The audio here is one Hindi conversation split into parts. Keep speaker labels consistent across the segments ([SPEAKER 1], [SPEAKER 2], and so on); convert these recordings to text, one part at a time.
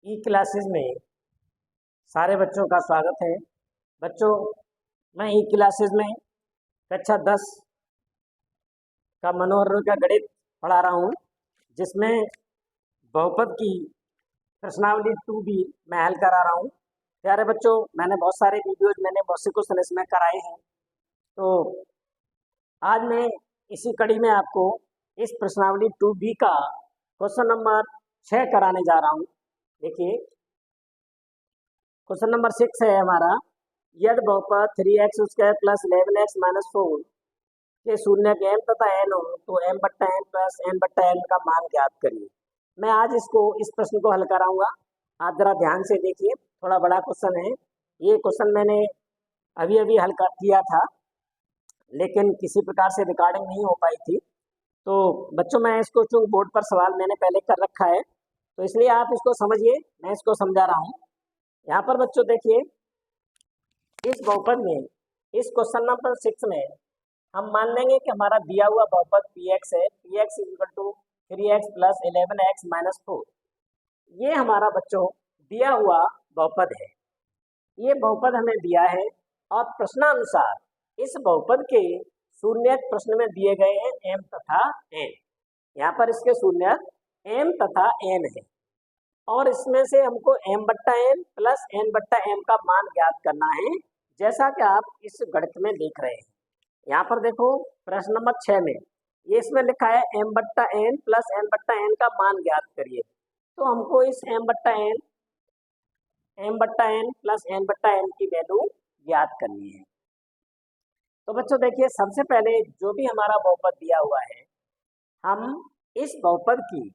[SPEAKER 1] ई क्लासेस में सारे बच्चों का स्वागत है। बच्चों, मैं ई क्लासेस में कक्षा 10 का मनोहर का गणित पढ़ा रहा हूँ, जिसमें बहुपद की प्रश्नावली 2B मैं हल करा रहा हूँ। प्यारे बच्चों, मैंने बहुत सारे वीडियोज बहुत से क्वेश्चन इसमें कराए हैं। तो आज मैं इसी कड़ी में आपको इस प्रश्नावली 2B का क्वेश्चन नंबर 6 कराने जा रहा हूँ। देखिए, क्वेश्चन नंबर 6 है हमारा, यदि बहुपद 3x² + 11x - 4 के शून्य के m तथा n हो तो m/n + n/n का मान ज्ञात करिए। मैं आज इस प्रश्न को हल कराऊंगा। आप जरा ध्यान से देखिए, थोड़ा बड़ा क्वेश्चन है। ये क्वेश्चन मैंने अभी अभी हल किया था, लेकिन किसी प्रकार से रिकॉर्डिंग नहीं हो पाई थी। तो बच्चों, मैं इसको चूंकि बोर्ड पर सवाल मैंने पहले कर रखा है, तो इसलिए आप इसको समझिए, मैं इसको समझा रहा हूँ। यहाँ पर बच्चों देखिए, इस बहुपद में, इस क्वेश्चन नंबर 6 में हम मान लेंगे कि हमारा दिया हुआ बहुपद px है। px = 3x + 11x - 4। ये हमारा बच्चों दिया हुआ बहुपद है। ये बहुपद हमें दिया है और प्रश्नानुसार इस बहुपद के शून्य प्रश्न में दिए गए हैं m तथा n। यहाँ पर इसके शून्य m तथा n है और इसमें से हमको m/n + n/m का मान ज्ञात करना है, जैसा कि आप इस गणित में देख रहे हैं। यहाँ पर देखो, प्रश्न नंबर 6 में ये इसमें लिखा है m/n + n/n का मान ज्ञात करिए। तो हमको इस m/n + n/n की वैल्यू ज्ञात करनी है। तो बच्चों देखिए, सबसे पहले जो भी हमारा बहुपद दिया हुआ है, हम इस बहुपद की,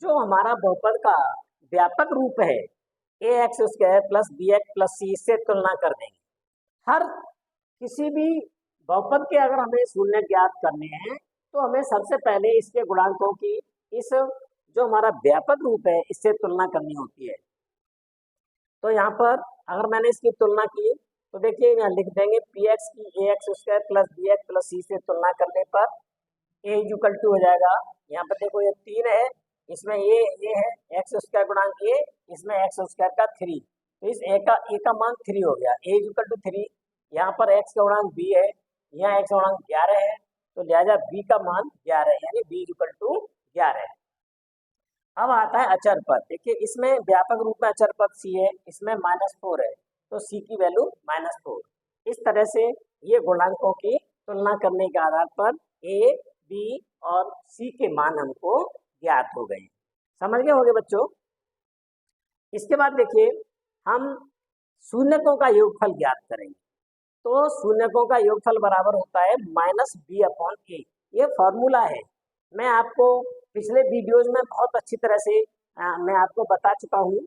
[SPEAKER 1] जो हमारा बहुपद का व्यापक रूप है ax² + bx + c, से तुलना कर देंगे। हर किसी भी बहुपद के अगर हमें शून्य ज्ञात करने हैं, तो हमें सबसे पहले इसके गुणांकों की, इस जो हमारा व्यापक रूप है, इससे तुलना करनी होती है। तो यहाँ पर अगर मैंने इसकी तुलना की, तो देखिए यहाँ लिख देंगे px की ax² + bx + c से तुलना करने पर a = हो जाएगा। यहाँ पर देखो, ये 3 है, इसमें ये है x² गुणांक a, इसमें x² का 3, तो इस a का मान 3 हो गया। a = 3, यहाँ पर x का गुणांक b है, यहाँ x का गुणांक 11 है, तो लिहाजा b का मान 11 है, यानी b = 11 है। अब आता है अचर पद। देखिए, इसमें व्यापक रूप में अचर पद c है, इसमें -4 है, तो c की वैल्यू -4। इस तरह से ये गुणांकों की तुलना करने के आधार पर a, b और c के मान हमको ज्ञात हो गए। समझ गए होंगे बच्चों। इसके बाद देखिए, हम शून्यकों का योगफल ज्ञात करेंगे। तो शून्यकों का योगफल बराबर होता है -b/a। ये फॉर्मूला है, मैं आपको पिछले वीडियोज में बहुत अच्छी तरह से मैं आपको बता चुका हूँ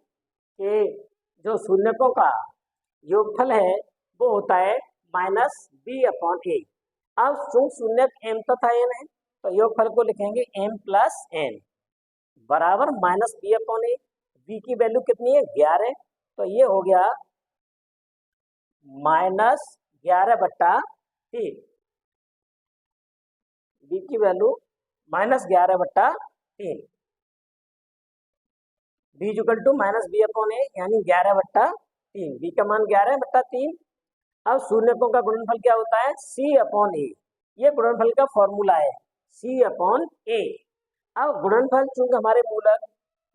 [SPEAKER 1] कि जो शून्यकों का योगफल है वो होता है -b/a। अब शून्यक m तथा n है, तो योगफल को लिखेंगे m + n बराबर -b/a। b की वैल्यू कितनी है? 11, तो ये हो गया -11/3। b की वैल्यू -11/3, b = -b/a, यानी 11/3। b का मान 11/3। अब शून्यकों का गुणनफल क्या होता है? c/a। ये गुणनफल का फॉर्मूला है, c/a। अब गुणनफल चूंकि हमारे मूलक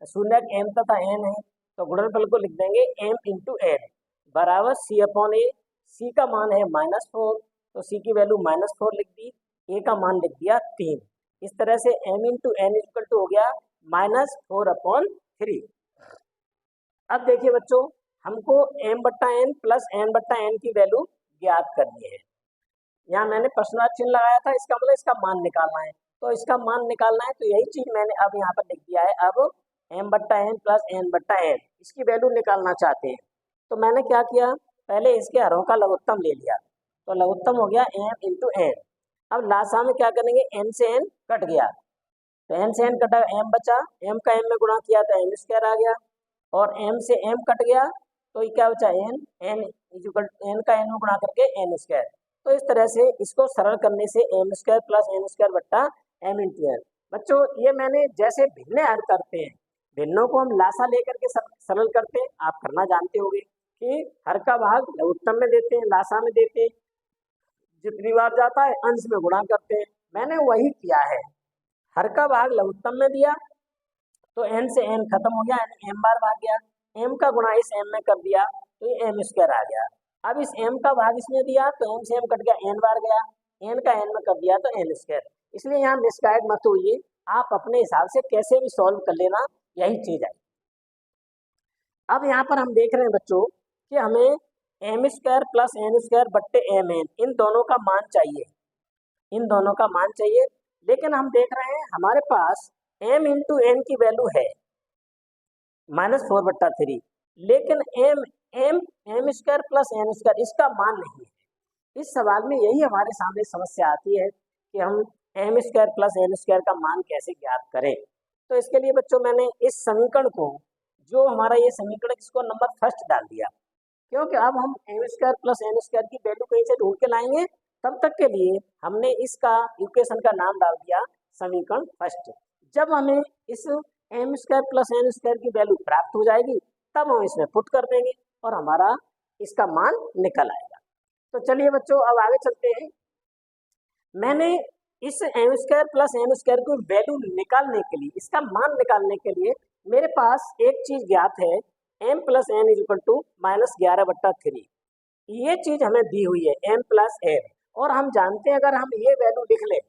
[SPEAKER 1] शून्यक m तथा n है, तो गुणनफल को लिख देंगे m × n बराबर c/a। c का मान है -4, तो c की वैल्यू -4 लिख दी, a का मान लिख दिया 3। इस तरह से m × n = हो गया -4/3। अब देखिए बच्चों, हमको m/n + n/n की वैल्यू ज्ञात करनी है। यहाँ मैंने प्रश्नार्थ चिन्ह लगाया था, इसका मतलब इसका मान निकालना है। तो इसका मान निकालना है, तो यही चीज मैंने अब यहाँ पर लिख दिया है। अब m/n + n/n इसकी वैल्यू निकालना चाहते हैं, तो मैंने क्या किया, पहले इसके हरों का लघुत्तम ले लिया, तो लघुत्तम हो गया m × n। अब लासा में क्या करेंगे, n से n कट गया, तो n से n कटा, m बचा, m का m में गुणा किया तो m² आ गया, और m से m कट गया, तो ये क्या बचा, n का n में गुणा करके n²। तो इस तरह से इसको सरल करने से m² + n² / m × n। बच्चों, ये मैंने जैसे भिन्न हल करते हैं भिन्नों को हम लासा लेकर के सरल करते हैं, आप करना जानते होंगे कि हर का भाग लघुत्तम में देते हैं, लासा में देते हैं, जितनी बार जाता है अंश में गुणा करते हैं। मैंने वही किया है, हर का भाग लघुत्तम में दिया तो n से n खत्म हो गया, यानी m बार भाग गया, m का गुणा इस m में कर दिया तो ये m स्क्वायर आ गया। अब इस m का भाग इसमें दिया तो m से m कट गया, n बार गया, n का n में कर दिया तो n स्क्वायर। इसलिए यहाँ मिसगाइड मत होइए, आप अपने हिसाब से कैसे भी सॉल्व कर लेना, यही चीज है। अब यहाँ पर हम देख रहे हैं बच्चों कि हमें m square plus n square बट्टे m n इन दोनों का मान चाहिए, इन दोनों का मान चाहिए। लेकिन हम देख रहे हैं हमारे पास m इंटू एन की वैल्यू है -4/3, लेकिन m square plus n square इसका मान नहीं है। इस सवाल में यही हमारे सामने समस्या आती है कि हम m square plus n square का मान कैसे ज्ञात करें। तो इसके लिए बच्चों मैंने इस समीकरण को, जो हमारा ये समीकरण इसको नंबर फर्स्ट डाल दिया, क्योंकि अब हम m square plus n square की वैल्यू कहीं से ढूंढ के लाएंगे, तब तक के लिए हमने इसका इक्वेशन का नाम डाल दिया समीकरण फर्स्ट। जब हमें इस m square plus n square की वैल्यू प्राप्त हो जाएगी तब हम इसमें पुट कर देंगे और हमारा इसका मान निकल आएगा। तो चलिए बच्चों अब आगे चलते हैं। मैंने इस m square plus n square की वैल्यू निकालने के लिए, इसका मान निकालने के लिए मेरे पास एक चीज ज्ञात है, m plus n is equal to -11/3। ये चीज हमें दी हुई है m प्लस n, और हम जानते हैं अगर हम ये वैल्यू लिख लें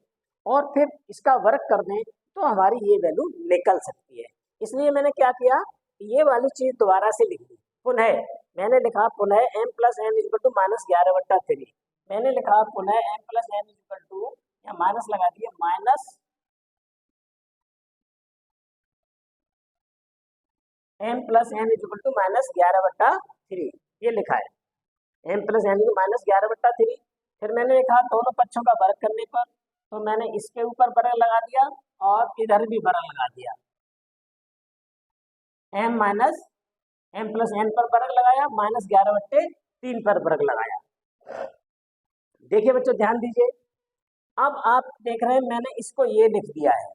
[SPEAKER 1] और फिर इसका वर्क कर दें तो हमारी ये वैल्यू निकल सकती है। इसलिए मैंने क्या किया, ये वाली चीज दोबारा से लिख ली, पुनः मैंने लिखा पुनः m plus n is equal to -11/3। मैंने लिखा पुनः m plus n is equal to, या माइनस लगा दिए, m plus n is equal to -11/3, ये लिखा है m प्लस n -11/3। फिर मैंने लिखा दोनों पक्षों का वर्ग करने पर, तो मैंने इसके ऊपर वर्ग लगा दिया और इधर भी वर्ग लगा दिया, m प्लस n पर वर्ग लगाया, -11/3 पर वर्ग लगाया। देखिए बच्चों ध्यान दीजिए, अब आप देख रहे हैं मैंने इसको ये लिख दिया है।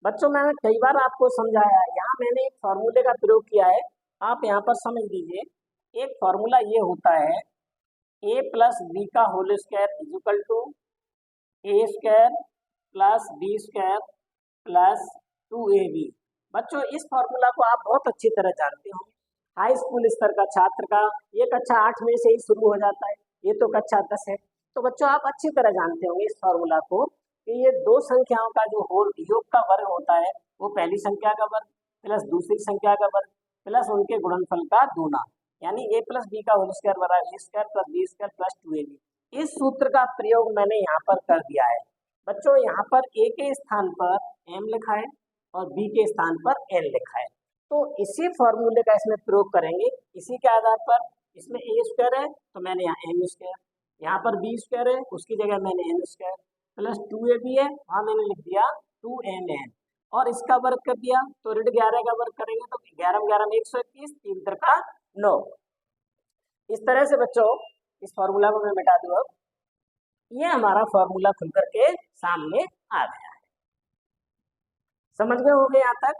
[SPEAKER 1] बच्चों मैंने कई बार आपको समझाया है, यहाँ मैंने एक फॉर्मूले का प्रयोग किया है, आप यहाँ पर समझ लीजिए। एक फॉर्मूला ये होता है a प्लस बी का whole square is equal to a square plus B square plus 2ab। बच्चों इस फॉर्मूला को आप बहुत अच्छी तरह जानते हो, हाई स्कूल स्तर का छात्र का ये कक्षा 8 में से ही शुरू हो जाता है, ये तो कक्षा 10 है। तो बच्चों आप अच्छी तरह जानते होंगे इस फॉर्मूला को कि ये दो संख्याओं का जो होल योग का वर्ग होता है वो पहली संख्या का वर्ग प्लस दूसरी संख्या का वर्ग प्लस उनके गुणनफल का दूना, यानी a प्लस बी का होल स्क्वायर बराबर a square plus B square plus 2ab। इस सूत्र का प्रयोग मैंने यहाँ पर कर दिया है। बच्चों यहाँ पर a के स्थान पर m लिखा है और b के स्थान पर n लिखा है, तो इसी फॉर्मूले का इसमें प्रयोग करेंगे। इसी के आधार पर इसमें a स्क्वायर है तो मैंने यहाँ m स्क्वायर, यहाँ पर b स्क्वायर है उसकी जगह मैंने n स्क्वायर प्लस 2ab है, वहाँ मैंने लिख दिया 2mn, और इसका वर्ग कर दिया तो ऋण 11 का वर्ग करेंगे तो 11 11 121, 3 3 9। इस तरह से बच्चों इस फॉर्मूला को मैं मिटा दूँ। अब ये हमारा फॉर्मूला खुल करके सामने आ गया है, समझ गए होंगे यहाँ तक।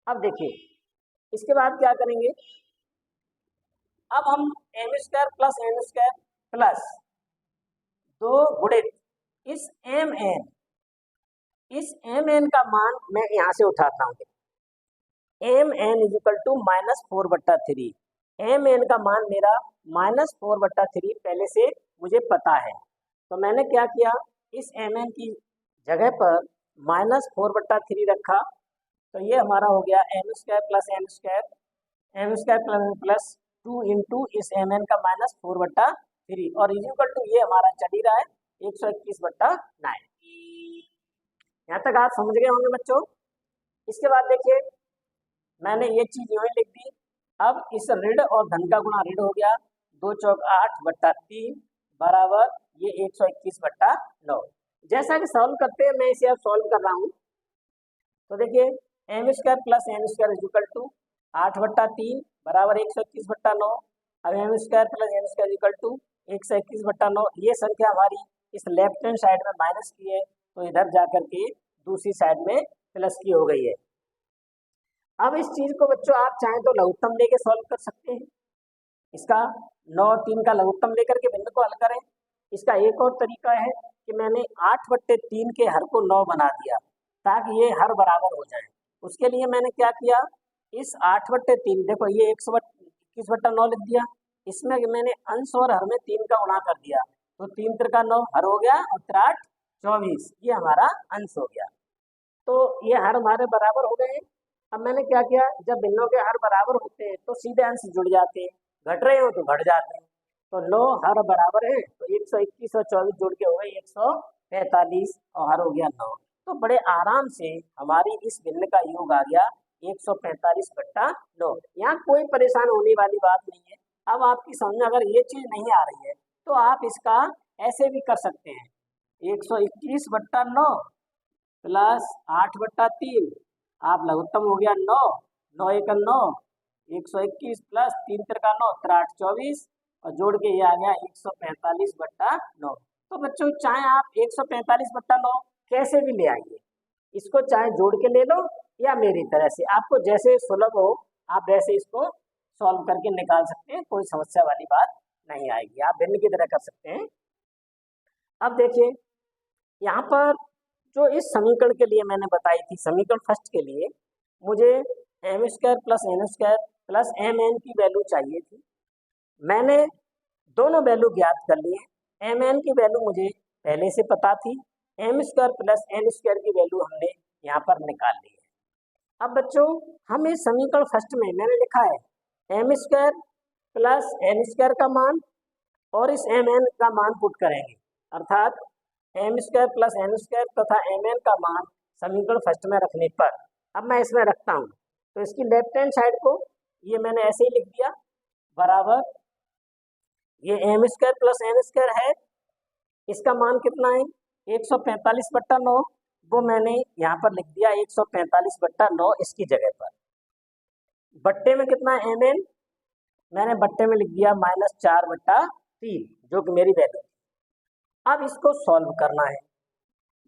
[SPEAKER 1] अब देखिए इसके बाद क्या करेंगे, अब हम m square plus n square plus 2 गुणित इस mn का मान मैं यहाँ से उठाता हूँ, mn is equal to -4/3। mn का मान मेरा -4/3 पहले से मुझे पता है, तो मैंने क्या किया, इस mn की जगह पर -4/3 रखा, तो ये हमारा हो गया m square plus n square plus 2 into इस mn का -4/3, और इज इक्वल टू ये हमारा चल ही रहा है 121/9। यहाँ तक आप समझ गए होंगे बच्चों। इसके बाद देखिए मैंने ये चीज यूं ही लिख दी। अब इस ऋण और धन का गुणा ऋण हो गया, 2 चौक 8/3 बराबर ये 121/9। जैसा कि सॉल्व करते हैं मैं इसे अब सॉल्व कर रहा हूँ, तो देखिए m square plus n square is equal to 8/3 बराबर 121/9। अब m square plus n square equal to 121/9। ये संख्या हमारी इस लेफ्ट हैंड साइड में माइनस की है तो इधर जाकर के दूसरी साइड में प्लस की हो गई है। अब इस चीज को बच्चों आप चाहें तो लघुत्तम लेके सॉल्व कर सकते हैं। इसका 9 और 3 का लघुत्तम लेकर के भिन्न को हल करें। इसका एक और तरीका है कि मैंने 8/3 के हर को 9 बना दिया ताकि ये हर बराबर हो जाए। उसके लिए मैंने क्या किया, इस 8/3 देखो ये 21/9 लिख दिया, इसमें मैंने अंश और हर में 3 का गुणा कर दिया, तो 3 त्रिका 9 हर हो गया और 3 8 24 ये हमारा अंश हो गया। तो ये हर हमारे बराबर हो गए। अब मैंने क्या किया, जब भिन्नों के हर बराबर होते हैं तो सीधे अंश जुड़ जाते हैं, घट रहे हो तो घट जाते हैं। तो 9 हर बराबर है तो 121 और 24 जोड़ के हो गए 145 और हर हो गया 9। तो बड़े आराम से हमारी इस भिन्न का योग आ गया 145/9। यहाँ कोई परेशान होने वाली बात नहीं है। अब आपकी समझ में अगर ये चीज नहीं आ रही है तो आप इसका ऐसे भी कर सकते हैं, 121/9 प्लस 8/3, आप लघुत्तम हो गया 9, 9 एक 9, 121 प्लस 3 त्रिका 9, 3 8 24 और जोड़ के ये आ गया 145/9। तो बच्चों चाहे आप 145/9 कैसे भी ले आइए, इसको चाहे जोड़ के ले लो या मेरी तरह से आपको जैसे सुलभ हो आप वैसे इसको सॉल्व करके निकाल सकते हैं, कोई समस्या वाली बात नहीं आएगी, आप भिन्न की तरह कर सकते हैं। अब देखिए यहाँ पर जो इस समीकरण के लिए मैंने बताई थी, समीकरण फर्स्ट के लिए मुझे m² plus n² plus mn की वैल्यू चाहिए थी। मैंने दोनों वैल्यू ज्ञात कर लिए, mn की वैल्यू मुझे पहले से पता थी, m² प्लस n² की वैल्यू हमने यहाँ पर निकाल ली है। अब बच्चों हम इस समीकरण फर्स्ट में मैंने लिखा है m² प्लस n² का मान और इस mn का मान पुट करेंगे, अर्थात m² प्लस n² तथा mn का मान समीकरण फर्स्ट में रखने पर अब मैं इसमें रखता हूँ, तो इसकी लेफ्ट हैंड साइड को ये मैंने ऐसे ही लिख दिया बराबर, ये m² प्लस n² है, इसका मान कितना है 145/9, वो मैंने यहाँ पर लिख दिया 145/9 इसकी जगह पर। बट्टे में कितना है mn, मैंने बट्टे में लिख दिया -4/3 जो कि मेरी वैल्यू। अब इसको सॉल्व करना है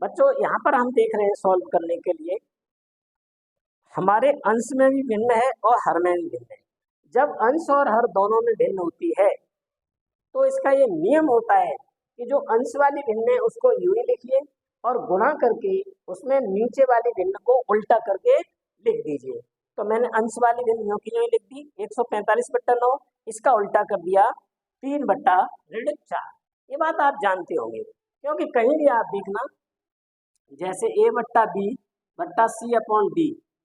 [SPEAKER 1] बच्चों, यहाँ पर हम देख रहे हैं सॉल्व करने के लिए हमारे अंश में भी भिन्न है और हर में भी भिन्न है। जब अंश और हर दोनों में भिन्न होती है तो इसका ये नियम होता है कि जो अंश वाली भिन्न है उसको यूं ही लिखिए और गुणा करके उसमें नीचे वाली भिन्न को उल्टा करके लिख दीजिए। तो मैंने अंश वाली भिन्न यूं की यूं लिख दी 145/9, इसका उल्टा कर दिया 3/4। ये बात आप जानते होंगे क्योंकि कहीं भी आप देखना जैसे a/b/c/d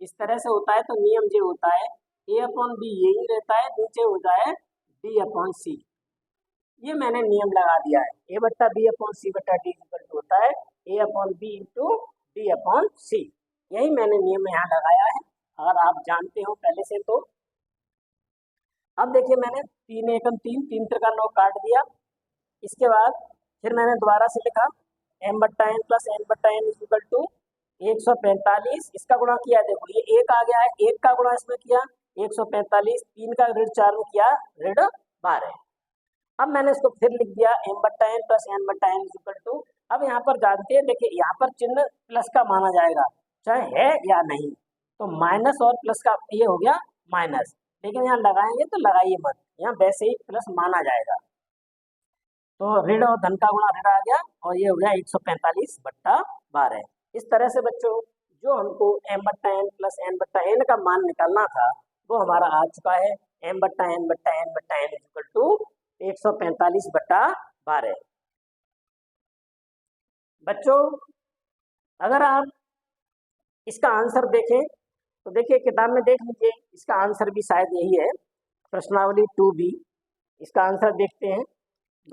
[SPEAKER 1] इस तरह से होता है तो नियम ये होता है a/b यही रहता है, नीचे हो जाए d/c। ये मैंने नियम लगा दिया है, a/b/c/d होता है a/b × d/c। यही मैंने नियम यहाँ लगाया है, अगर आप जानते हो पहले से तो। अब देखिए मैंने 3 एकम 3, 3 त्रिका 9 काट दिया, इसके बाद फिर मैंने दोबारा से लिखा m/n plus n/n equal to 145, इसका गुणा किया, देखो ये 1 आ गया है, 1 का गुणा इसमें किया 145, 3 का ऋण 4 में किया ऋण 12। अब मैंने इसको फिर लिख दिया m/n plus n/n equal to, अब यहाँ पर जानते हैं देखिए यहाँ पर चिन्ह प्लस का माना जाएगा चाहे है या नहीं, तो माइनस और प्लस का ये हो गया माइनस, लेकिन यहाँ लगाएंगे तो लगाइए मत, यहाँ वैसे ही प्लस माना जाएगा। तो ऋण और धन का गुणा ऋण आ गया और ये हो गया 145/12। इस तरह से बच्चों जो हमको m/n प्लस n/n का मान निकालना था वो हमारा आ चुका है m/n/n/n इक्वल टू 145/12। बच्चों अगर आप इसका आंसर देखें तो देखिए किताब में देख लीजिए, इसका आंसर भी शायद यही है, प्रश्नावली 2B। इसका आंसर देखते हैं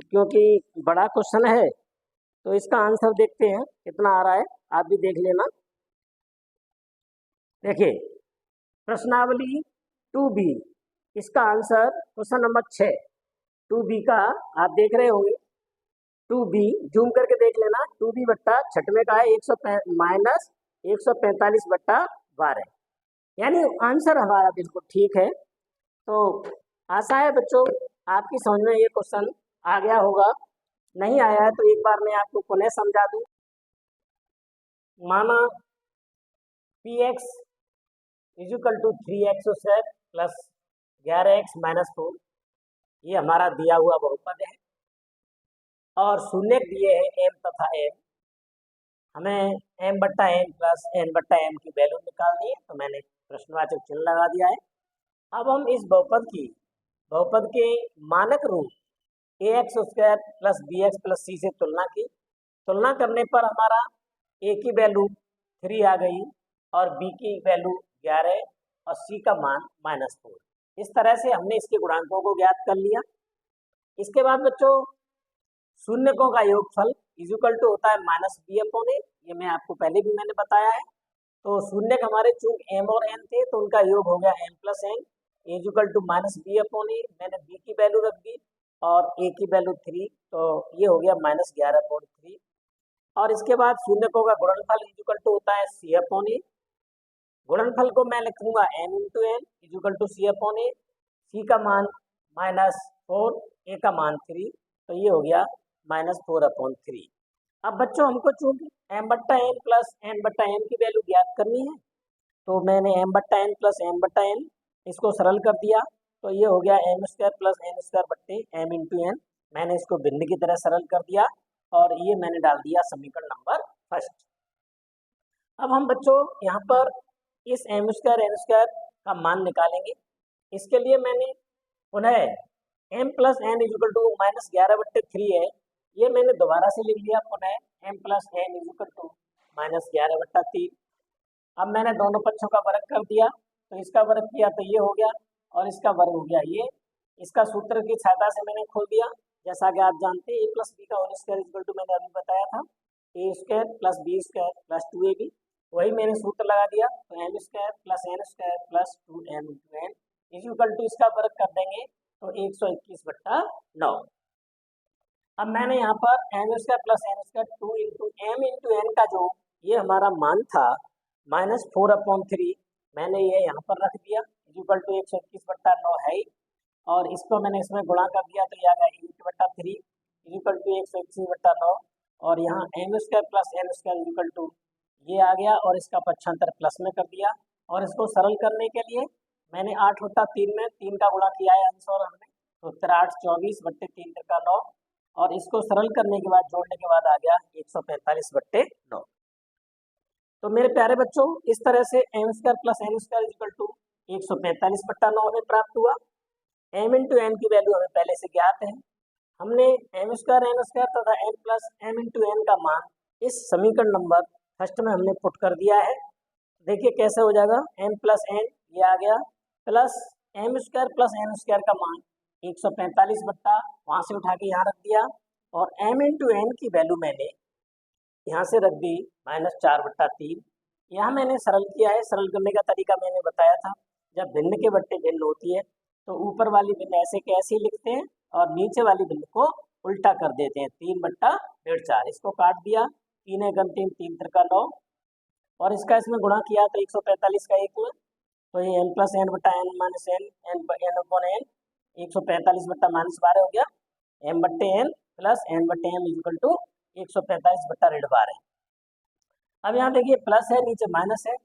[SPEAKER 1] क्योंकि बड़ा क्वेश्चन है तो इसका आंसर देखते हैं कितना आ रहा है, आप भी देख लेना। देखिए प्रश्नावली 2B, इसका आंसर क्वेश्चन नंबर 6 2B का आप देख रहे होंगे, 2B जूम करके देख लेना, 2B बट्टा छठवें का है -145/12, यानी आंसर हमारा बिल्कुल ठीक है। तो आशा है बच्चों आपकी समझ में ये क्वेश्चन आ गया होगा, नहीं आया है तो एक बार मैं आपको पुनः समझा दूं। माना px equal to 3x² plus 11x minus 4, ये हमारा दिया हुआ बहुपद है। और शून्य दिए हैं m तथा n, हमें m/n प्लस n/m की वैल्यू निकालनी है, तो मैंने प्रश्नवाचक चिन्ह लगा दिया है। अब हम इस बहुपद के मानक रूप ax² plus bx plus c से तुलना करने पर हमारा a की वैल्यू 3 आ गई और b की वैल्यू 11 और c का मान -4। इस तरह से हमने इसके गुणांकों को ज्ञात कर लिया। इसके बाद बच्चों शून्यकों का योगफल इक्वल टू होता है -b/a, ये मैं आपको पहले भी मैंने बताया है। तो शून्य हमारे चूंकि m और n थे तो उनका योग हो गया m+n इक्वल टू -b/a। मैंने b की वैल्यू रख दी और a की वैल्यू 3, तो ये हो गया -11/3। और इसके बाद शून्यकों का गुणनफल इक्वल टू होता है c/a। गुणनफल को मैं लिखूंगा m × n equal to c/a, c का मान -4, a का मान 3, तो ये हो गया -4/3। अब बच्चों हमको चूंकि m/n प्लस n/m की वैल्यू ज्ञात करनी है, तो मैंने m/n प्लस n/n इसको सरल कर दिया, तो ये हो गया m² plus n² m × n। मैंने इसको भिन्न की तरह सरल कर दिया और ये मैंने डाल दिया समीकरण नंबर फर्स्ट। अब हम बच्चों यहाँ पर इस m² n² का मान निकालेंगे। इसके लिए मैंने पुनः m plus n equal to -11/3 है, ये मैंने दोबारा से लिख लिया पुनः m plus n equal to -11/3। अब मैंने दोनों पक्षों का वर्ग कर दिया, तो इसका वर्ग किया तो ये हो गया और इसका वर्ग हो गया ये। इसका सूत्र की सहायता से मैंने खोल दिया, जैसा कि आप जानते हैं a प्लस बी का होल स्क्वायर इक्वल टू मैंने अभी बताया था a² plus b² plus 2ab, वही मैंने सूत्र लगा दिया। तो m² plus n² plus 2m × n equal to इसका वर्ग कर देंगे तो 121/9। अब मैंने यहाँ पर m² plus n² 2 × m × n का जो ये हमारा मान था -4/3, मैंने ये यहाँ पर रख दिया इक्वल टू 121/9 है ही, और इसको मैंने इसमें गुणा कर दिया तो ये आ गया 8/3 इक्वल टू 121/9। और यहाँ m² plus n² equal to ये आ गया और इसका पक्षांतर प्लस में कर दिया। और इसको सरल करने के लिए मैंने 8/3 में 3 का गुणा किया है अंश और हर में, तो 8 24/3 का 9, और इसको सरल करने के बाद जोड़ने के बाद आ गया 145/9। तो मेरे प्यारे बच्चों इस तरह से m² plus n² equal to 145/9 हमें प्राप्त हुआ। m × n की वैल्यू हमें पहले से ज्ञात है। हमने m² n² तथा m प्लस m × n का मान इस समीकरण नंबर फर्स्ट में हमने पुट कर दिया है। देखिए कैसे हो जाएगा, m प्लस n ये आ गया प्लस m² प्लस n² का मान 145 बट्टा वहाँ से उठा के यहाँ रख दिया, और m × n की वैल्यू मैंने यहाँ से रख दी -4/3। यहाँ मैंने सरल किया है, सरल करने का तरीका मैंने बताया था, जब भिन्न के बट्टे भिन्न होती है तो ऊपर वाली भिन्न ऐसे के ऐसे ही लिखते हैं और नीचे वाली भिन्न को उल्टा कर देते हैं, 3/4। इसको काट दिया, 3 × 3 3 × 9, और इसका इसमें गुणा किया तो 145 का 1 में, तो ये m plus n/n minus n n/n 145/-12 हो गया m/n plus n/m equal to 145/12। अब यहाँ देखिए प्लस है, नीचे माइनस है,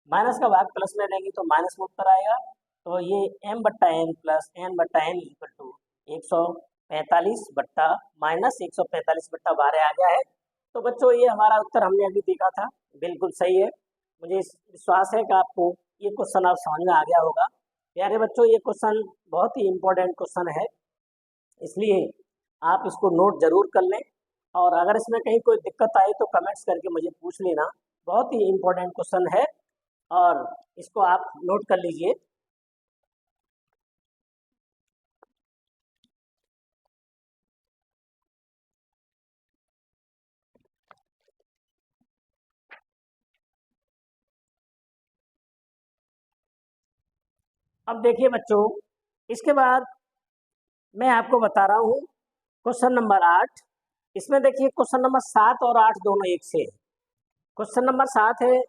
[SPEAKER 1] माइनस का भाग प्लस में लेंगे तो माइनस में उत्तर आएगा, तो ये m/n plus n/n equal to 145/-145/12 आ गया है। तो बच्चों ये हमारा उत्तर हमने अभी देखा था, बिल्कुल सही है। मुझे विश्वास है कि आपको ये क्वेश्चन आप समझ में आ गया होगा। प्यारे बच्चों ये क्वेश्चन बहुत ही इम्पोर्टेंट क्वेश्चन है, इसलिए आप इसको नोट जरूर कर लें, और अगर इसमें कहीं कोई दिक्कत आई तो कमेंट्स करके मुझे पूछ लेना। बहुत ही इम्पोर्टेंट क्वेश्चन है और इसको आप नोट कर लीजिए। अब देखिए बच्चों इसके बाद मैं आपको बता रहा हूँ क्वेश्चन नंबर 8। इसमें देखिए क्वेश्चन नंबर 7 और 8 दोनों एक से है। क्वेश्चन नंबर 7 है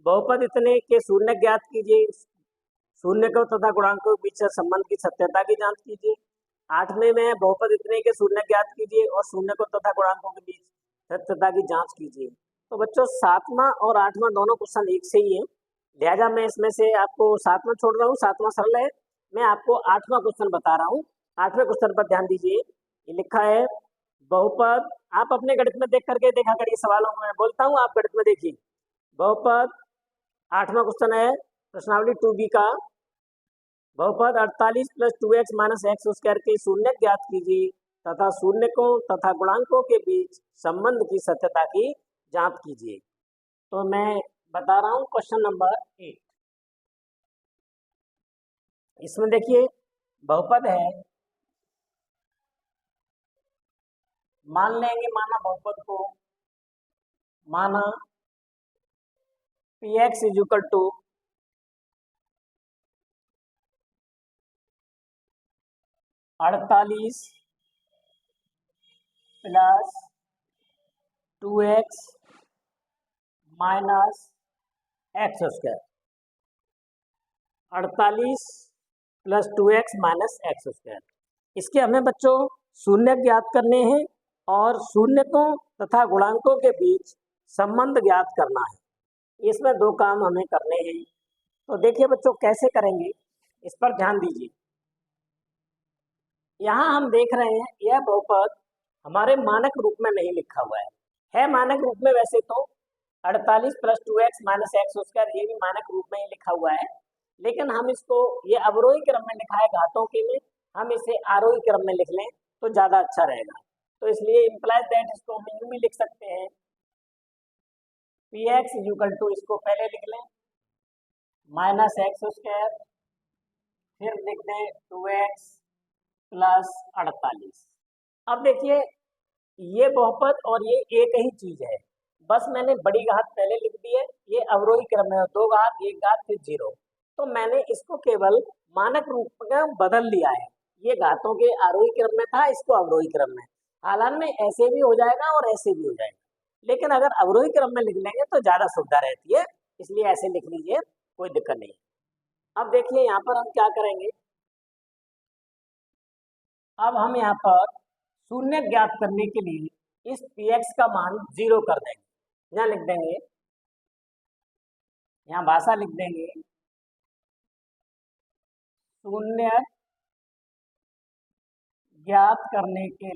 [SPEAKER 1] बहुपद इतने के शून्य ज्ञात कीजिए, शून्य को तथा गुणांकों के बीच संबंध की सत्यता की जांच कीजिए। 8वें में बहुपद इतने के शून्य ज्ञात कीजिए और शून्य को तथा गुणांकों के बीच सत्यता की जांच कीजिए। तो बच्चों 7वां और 8वां दोनों क्वेश्चन एक से ही है, लिहाजा मैं इसमें से आपको 7वां छोड़ रहा हूँ, 7वां सरल है। मैं आपको 8वां क्वेश्चन बता रहा हूँ। 8वें क्वेश्चन पर ध्यान दीजिए। ये लिखा है बहुपद, आप अपने गणित में देख करके देखा करिए, सवालों को मैं बोलता हूँ, आप गणित में देखिए। बहुपद 8वां क्वेश्चन है प्रश्नावली 2B का। बहुपद 48 + 2x - x स्क्वायर के शून्य ज्ञात कीजिए तथा शून्यकों तथा गुणांकों के बीच संबंध की सत्यता की जांच कीजिए। तो मैं बता रहा हूं क्वेश्चन नंबर 8। इसमें देखिए बहुपद है, मान लेंगे, माना बहुपद को, माना px = 48 + 2x - x square. 48 + 2x - x square. इसके हमें बच्चों शून्य ज्ञात करने हैं और शून्यकों तथा गुणांकों के बीच संबंध ज्ञात करना है। इसमें दो काम हमें करने हैं। तो देखिए बच्चों कैसे करेंगे, इस पर ध्यान दीजिए। यहाँ हम देख रहे हैं यह बहुपद हमारे मानक रूप में नहीं लिखा हुआ है मानक रूप में वैसे तो 48 + 2x - x स्क्वायर, ये भी मानक रूप में ही लिखा हुआ है, लेकिन हम इसको, ये अवरोही क्रम में लिखा है घातों के लिए, हम इसे आरोही क्रम में लिख लें तो ज़्यादा अच्छा रहेगा। तो इसलिए इम्प्लाइज दैट इसको हम यूँ भी लिख सकते हैं, px = इसको पहले लिख लें -x स्क्वायर, फिर लिख दें 2x + 48। अब देखिए ये बहुपद और ये एक ही चीज है, बस मैंने बड़ी घात पहले लिख दी है, ये अवरोही क्रम में 2 घात 1 घात फिर 0, तो मैंने इसको केवल मानक रूप में बदल लिया है। ये घातों के आरोही क्रम में था, इसको अवरोही क्रम में। हालांकि में ऐसे भी हो जाएगा और ऐसे भी हो जाएगा, लेकिन अगर अवरोही क्रम में लिख लेंगे तो ज्यादा सुविधा रहती है, इसलिए ऐसे लिख लीजिए, कोई दिक्कत नहीं। अब देखिए यहाँ पर हम क्या करेंगे, अब हम यहाँ पर शून्य ज्ञात करने के लिए इस px का मान 0 कर देंगे। यहाँ लिख देंगे, यहाँ भाषा लिख देंगे, शून्य ज्ञात करने के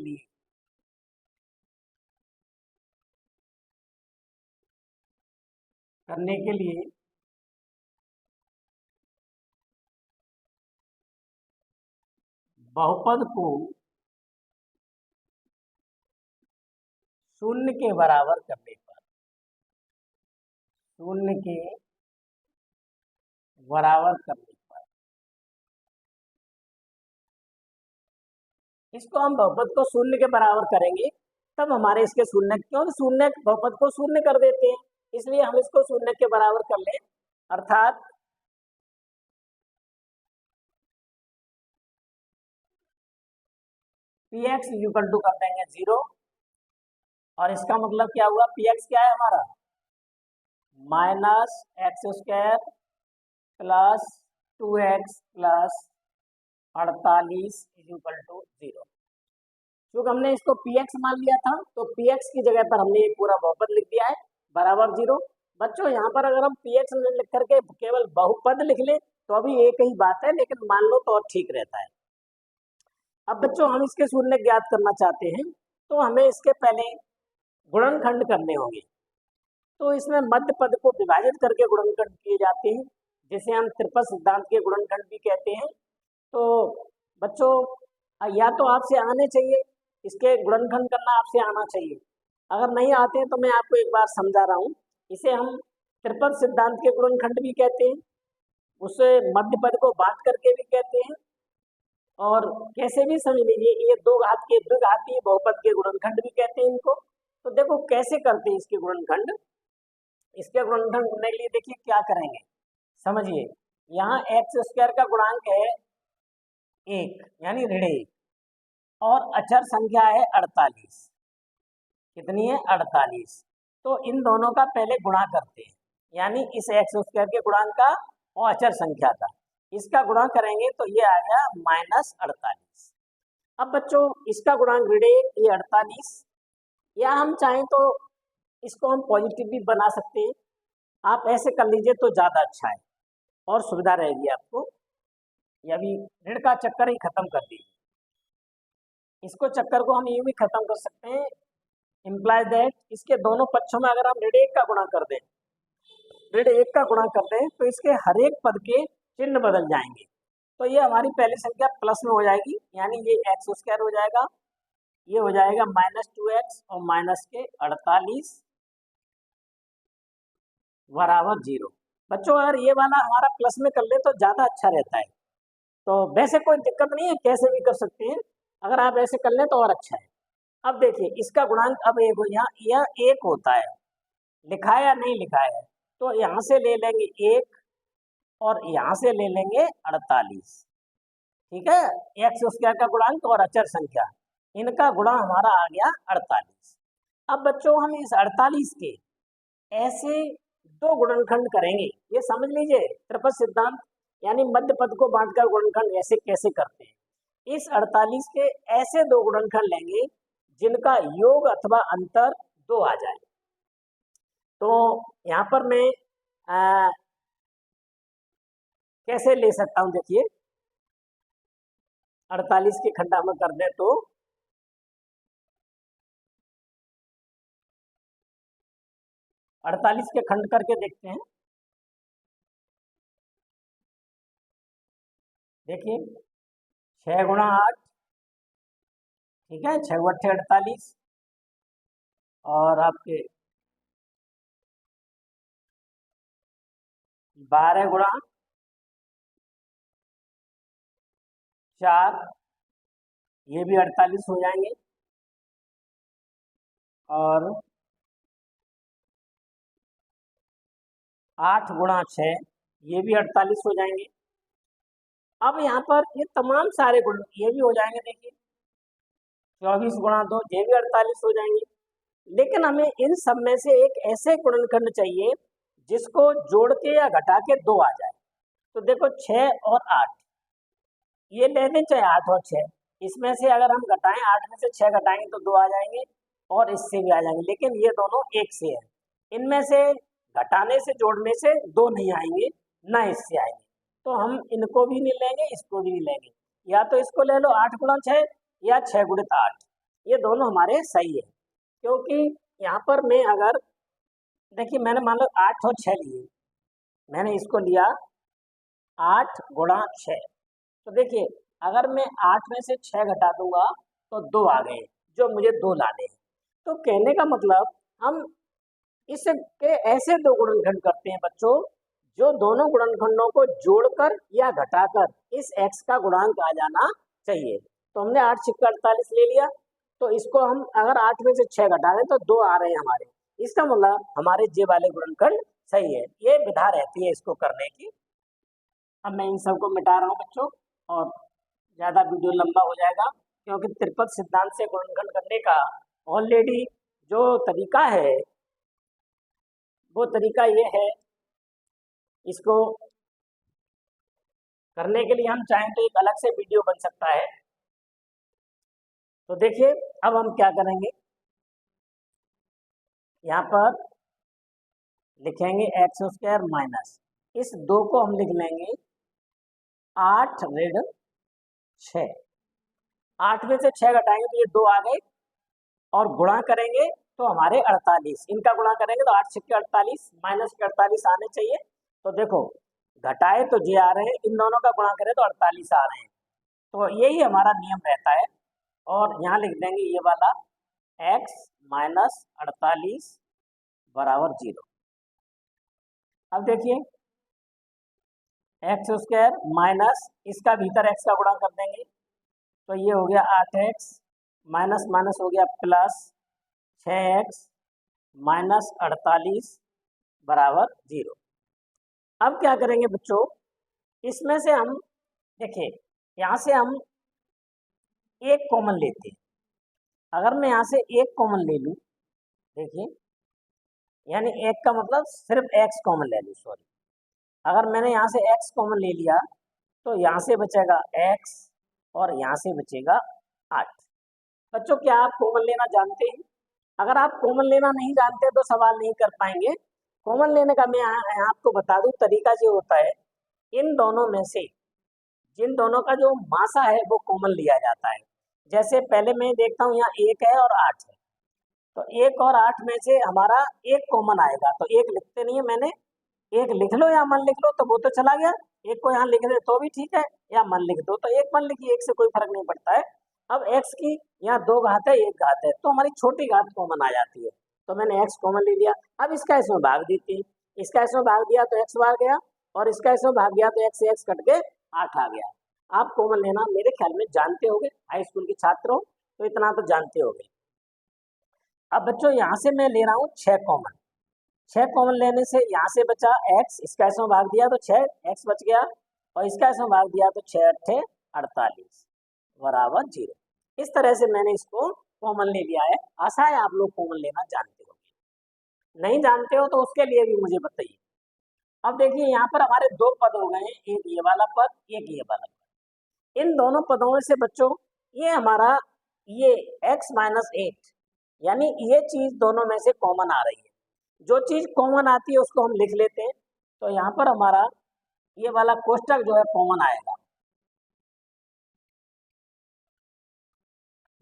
[SPEAKER 1] लिए बहुपद को शून्य के बराबर करने पर, शून्य के बराबर करने पर इसको हम बहुपद को शून्य के बराबर करेंगे, तब हमारे इसके शून्य, क्योंकि शून्य बहुपद को शून्य कर देते हैं, इसलिए हम इसको शून्य के बराबर कर लें, अर्थात px = कर देंगे 0, और इसका मतलब क्या हुआ, px क्या है हमारा -x स्क्वायर + 2x + 48 = 0। क्योंकि हमने इसको px मान लिया था, तो px की जगह पर हमने एक पूरा बहुपद लिख दिया है बराबर 0। बच्चों यहाँ पर अगर हम px लिख करके केवल बहुपद लिख लें तो अभी एक ही बात है, लेकिन मान लो तो और ठीक रहता है। अब बच्चों हम इसके शून्य ज्ञात करना चाहते हैं, तो हमें इसके पहले गुणनखंड करने होंगे। तो इसमें मध्य पद को विभाजित करके गुणनखंड किए जाते हैं, जिसे हम त्रिपद सिद्धांत के गुणनखंड भी कहते हैं। तो बच्चों या तो आपसे आने चाहिए, इसके गुणनखंड करना आपसे आना चाहिए। अगर नहीं आते हैं तो मैं आपको एक बार समझा रहा हूँ। इसे हम त्रिपद सिद्धांत के गुणनखंड भी कहते हैं, उसे मध्य पद को बांट करके भी कहते हैं, और कैसे भी समझ लीजिए, ये 2 घात के द्विघातीय बहुपद के गुणनखंड भी कहते हैं इनको। तो देखो कैसे करते हैं इसके गुणनखंड। इसके गुणनखंड करने के लिए देखिए क्या करेंगे, समझिए। यहाँ x स्क्वायर का गुणांक है 1 यानी ऋण 1, और अचर संख्या है 48। कितनी है 48। तो इन दोनों का पहले गुणा करते हैं, यानी इस x स्क्वायर के गुणांक का और अचर संख्या का, इसका गुणा करेंगे तो ये आ गया -48। अब बच्चों इसका गुणांक ऋण 1, ये 48, या हम चाहें तो इसको हम पॉजिटिव भी बना सकते हैं। आप ऐसे कर लीजिए तो ज़्यादा अच्छा है और सुविधा रहेगी आपको। ये अभी ऋण का चक्कर ही खत्म कर दीजिए। इसको चक्कर को हम यूँ भी खत्म कर सकते हैं, इम्प्लाइज दैट इसके दोनों पक्षों में अगर हम ऋण 1 का गुणा कर दें, ऋण 1 का गुणा कर दें तो इसके हर एक पद के चिन्ह बदल जाएंगे। तो ये हमारी पहली संख्या प्लस में हो जाएगी, यानी ये एक्स स्क्वायर हो जाएगा, ये हो जाएगा -2x और माइनस के 48 बराबर 0। बच्चों अगर ये वाला हमारा प्लस में कर ले तो ज़्यादा अच्छा रहता है। तो वैसे कोई दिक्कत नहीं है, कैसे भी कर सकते हैं, अगर आप ऐसे कर लें तो और अच्छा है। अब देखिए इसका गुणांक अब एक हो, यहाँ यह 1 होता है, लिखा है या नहीं लिखा है, तो यहाँ से ले लेंगे 1 और यहाँ से ले लेंगे 48। ठीक है, एक्स स्क्वायर का गुणांक और अचर संख्या, इनका गुणा हमारा आ गया 48। अब बच्चों हम इस 48 के ऐसे दो गुणनखंड करेंगे, ये समझ लीजिए त्रिपद सिद्धांत, यानी मध्य पद को बांटकर गुणनखंड ऐसे कैसे करते हैं। इस 48 के ऐसे दो गुणनखंड लेंगे जिनका योग अथवा अंतर 2 आ जाए। तो यहाँ पर मैं कैसे ले सकता हूँ, देखिए 48 के खंडा में कर दे तो 48 के खंड करके देखते हैं। देखिए 6 गुणा 8, ठीक है, 6 × 8 = 48 और आपके 12 गुणा 4, ये भी 48 हो जाएंगे और 8 गुणा 6, ये भी 48 हो जाएंगे। अब यहाँ पर ये तमाम सारे गुण ये भी हो जाएंगे, देखिए 24 गुणा 2, ये भी 48 हो जाएंगे। लेकिन हमें इन सब में से एक ऐसे गुणनखंड चाहिए जिसको जोड़ के या घटा के 2 आ जाए। तो देखो 6 और 8, ये ले लें चाहे 8 और 6, इसमें से अगर हम घटाएं 8 में से 6 घटाएंगे तो 2 आ जाएंगे और इससे भी आ जाएंगे, लेकिन ये दोनों एक से है। इनमें से घटाने से जोड़ने से 2 नहीं आएंगे, ना इससे आएंगे, तो हम इनको भी नहीं लेंगे, इसको भी नहीं लेंगे। या तो इसको ले लो 8 × 6 या 6 × 8, ये दोनों हमारे सही है। क्योंकि यहाँ पर मैं अगर देखिए मैंने मान लो 8 और 6 लिए, मैंने इसको लिया 8 × 6, तो देखिए अगर मैं 8 में से 6 घटा दूंगा तो 2 आ गए, जो मुझे 2 लाने हैं। तो कहने का मतलब हम इसके ऐसे दो गुणनखंड करते हैं बच्चों, जो दोनों गुणनखंडों को जोड़कर या घटाकर इस x का गुणांक आ जाना चाहिए। तो हमने 8 × 6 = 48 ले लिया, तो इसको हम अगर 8 में से 6 घटा दें तो 2 आ रहे हैं हमारे, इसका मतलब हमारे जे वाले गुणनखंड सही है। ये विधा रहती है इसको करने की। अब मैं इन सबको मिटा रहा हूँ बच्चों, और ज़्यादा वीडियो लंबा हो जाएगा, क्योंकि त्रिपद सिद्धांत से गुणनखंड करने का ऑलरेडी जो तरीका है वो तरीका ये है, इसको करने के लिए हम चाहें तो एक अलग से वीडियो बन सकता है। तो देखिए अब हम क्या करेंगे, यहाँ पर लिखेंगे x² माइनस, इस 2 को हम लिख लेंगे 8 ऋण 6, 8 में से 6 घटाएंगे तो ये 2 आ गए, और गुणा करेंगे तो हमारे 48, इनका गुणा करेंगे तो 8 × 6 = 48, माइनस के 48 आने चाहिए। तो देखो घटाए तो जे आ रहे हैं, इन दोनों का गुणा करें तो 48 आ रहे हैं। तो यही हमारा नियम रहता है, और यहाँ लिख देंगे ये वाला x - 48 बराबर 0। अब देखिए x² माइनस इसका भीतर x का गुणा कर देंगे, तो ये हो गया 8x, माइनस माइनस हो गया प्लस 6x - 48 बराबर 0। अब क्या करेंगे बच्चों, इसमें से हम देखिए यहाँ से हम एक कॉमन लेते हैं। अगर मैं यहाँ से एक कॉमन ले लूँ, देखिए यानी एक का मतलब सिर्फ x कॉमन ले लूँ, सॉरी, अगर मैंने यहाँ से x कॉमन ले लिया तो यहाँ से बचेगा x और यहाँ से बचेगा 8। बच्चों क्या आप कॉमन लेना जानते हैं? अगर आप कॉमन लेना नहीं जानते तो सवाल नहीं कर पाएंगे, कॉमन लेने का मैं यहाँ आपको बता दूं तरीका जो होता है, इन दोनों में से जिन दोनों का जो मासा है वो कॉमन लिया जाता है। जैसे पहले मैं देखता हूँ यहाँ 1 है और 8 है, तो 1 और 8 में से हमारा एक कॉमन आएगा, तो एक लिखते नहीं है मैंने, एक लिख लो या मन लिख लो तो वो तो चला गया, एक को यहाँ लिख दे तो भी ठीक है, या मन लिख दो तो एक मन लिखिए, एक से कोई फर्क नहीं पड़ता है। अब x की यहाँ 2 घात है 1 घात है, तो हमारी छोटी घात कॉमन आ जाती है, तो मैंने x कॉमन ले लिया। अब इसका इसमें भाग देती, इसका इसमें भाग दिया तो x बाहर गया, और इसका इसमें भाग दिया तो x से x कट के 8 आ गया। आप कॉमन लेना मेरे ख्याल में जानते होंगे, हाई स्कूल के छात्र हो तो इतना तो जानते होंगे। अब बच्चों यहाँ से मैं ले रहा हूँ 6 कॉमन, 6 कॉमन लेने से यहाँ से बचा x, इसका इसमें भाग दिया तो 6x बच गया, और इसका इसमें भाग दिया तो 6 8 48 बराबर 0। इस तरह से मैंने इसको कॉमन ले लिया है। आशा है आप लोग कॉमन लेना जानते होंगे, नहीं जानते हो तो उसके लिए भी मुझे बताइए। अब देखिए यहाँ पर हमारे 2 पद हो गए हैं, एक ये वाला पद एक ये वाला पद। इन दोनों पदों में से बच्चों ये हमारा ये x माइनस 8 यानी ये चीज दोनों में से कॉमन आ रही है, जो चीज कॉमन आती है उसको हम लिख लेते हैं, तो यहाँ पर हमारा ये वाला कोष्टक जो है कॉमन आएगा।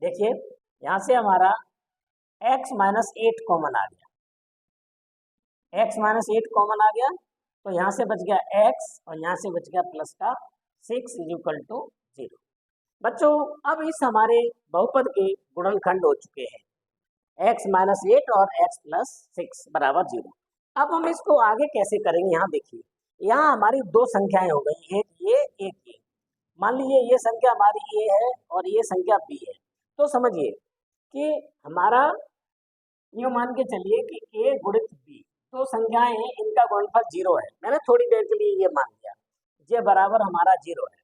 [SPEAKER 1] देखिए यहाँ से हमारा x माइनस 8 कॉमन आ गया, x माइनस 8 कॉमन आ गया, तो यहाँ से बच गया x और यहाँ से बच गया प्लस का 6 इक्वल टू 0। बच्चों अब इस हमारे बहुपद के गुणनखंड हो चुके हैं, x माइनस 8 और x प्लस 6 बराबर 0। अब हम इसको आगे कैसे करेंगे, यहाँ देखिए यहाँ हमारी 2 संख्याएं हो गई, एक ये एक ये। मान लीजिए ये संख्या हमारी a है और ये संख्या b है, तो समझिए कि हमारा यूँ मान के चलिए कि a गुणित b 2 संख्याएं हैं, इनका गुणनफल 0 है। मैंने थोड़ी देर के लिए ये मान लिया, ये बराबर हमारा 0 है।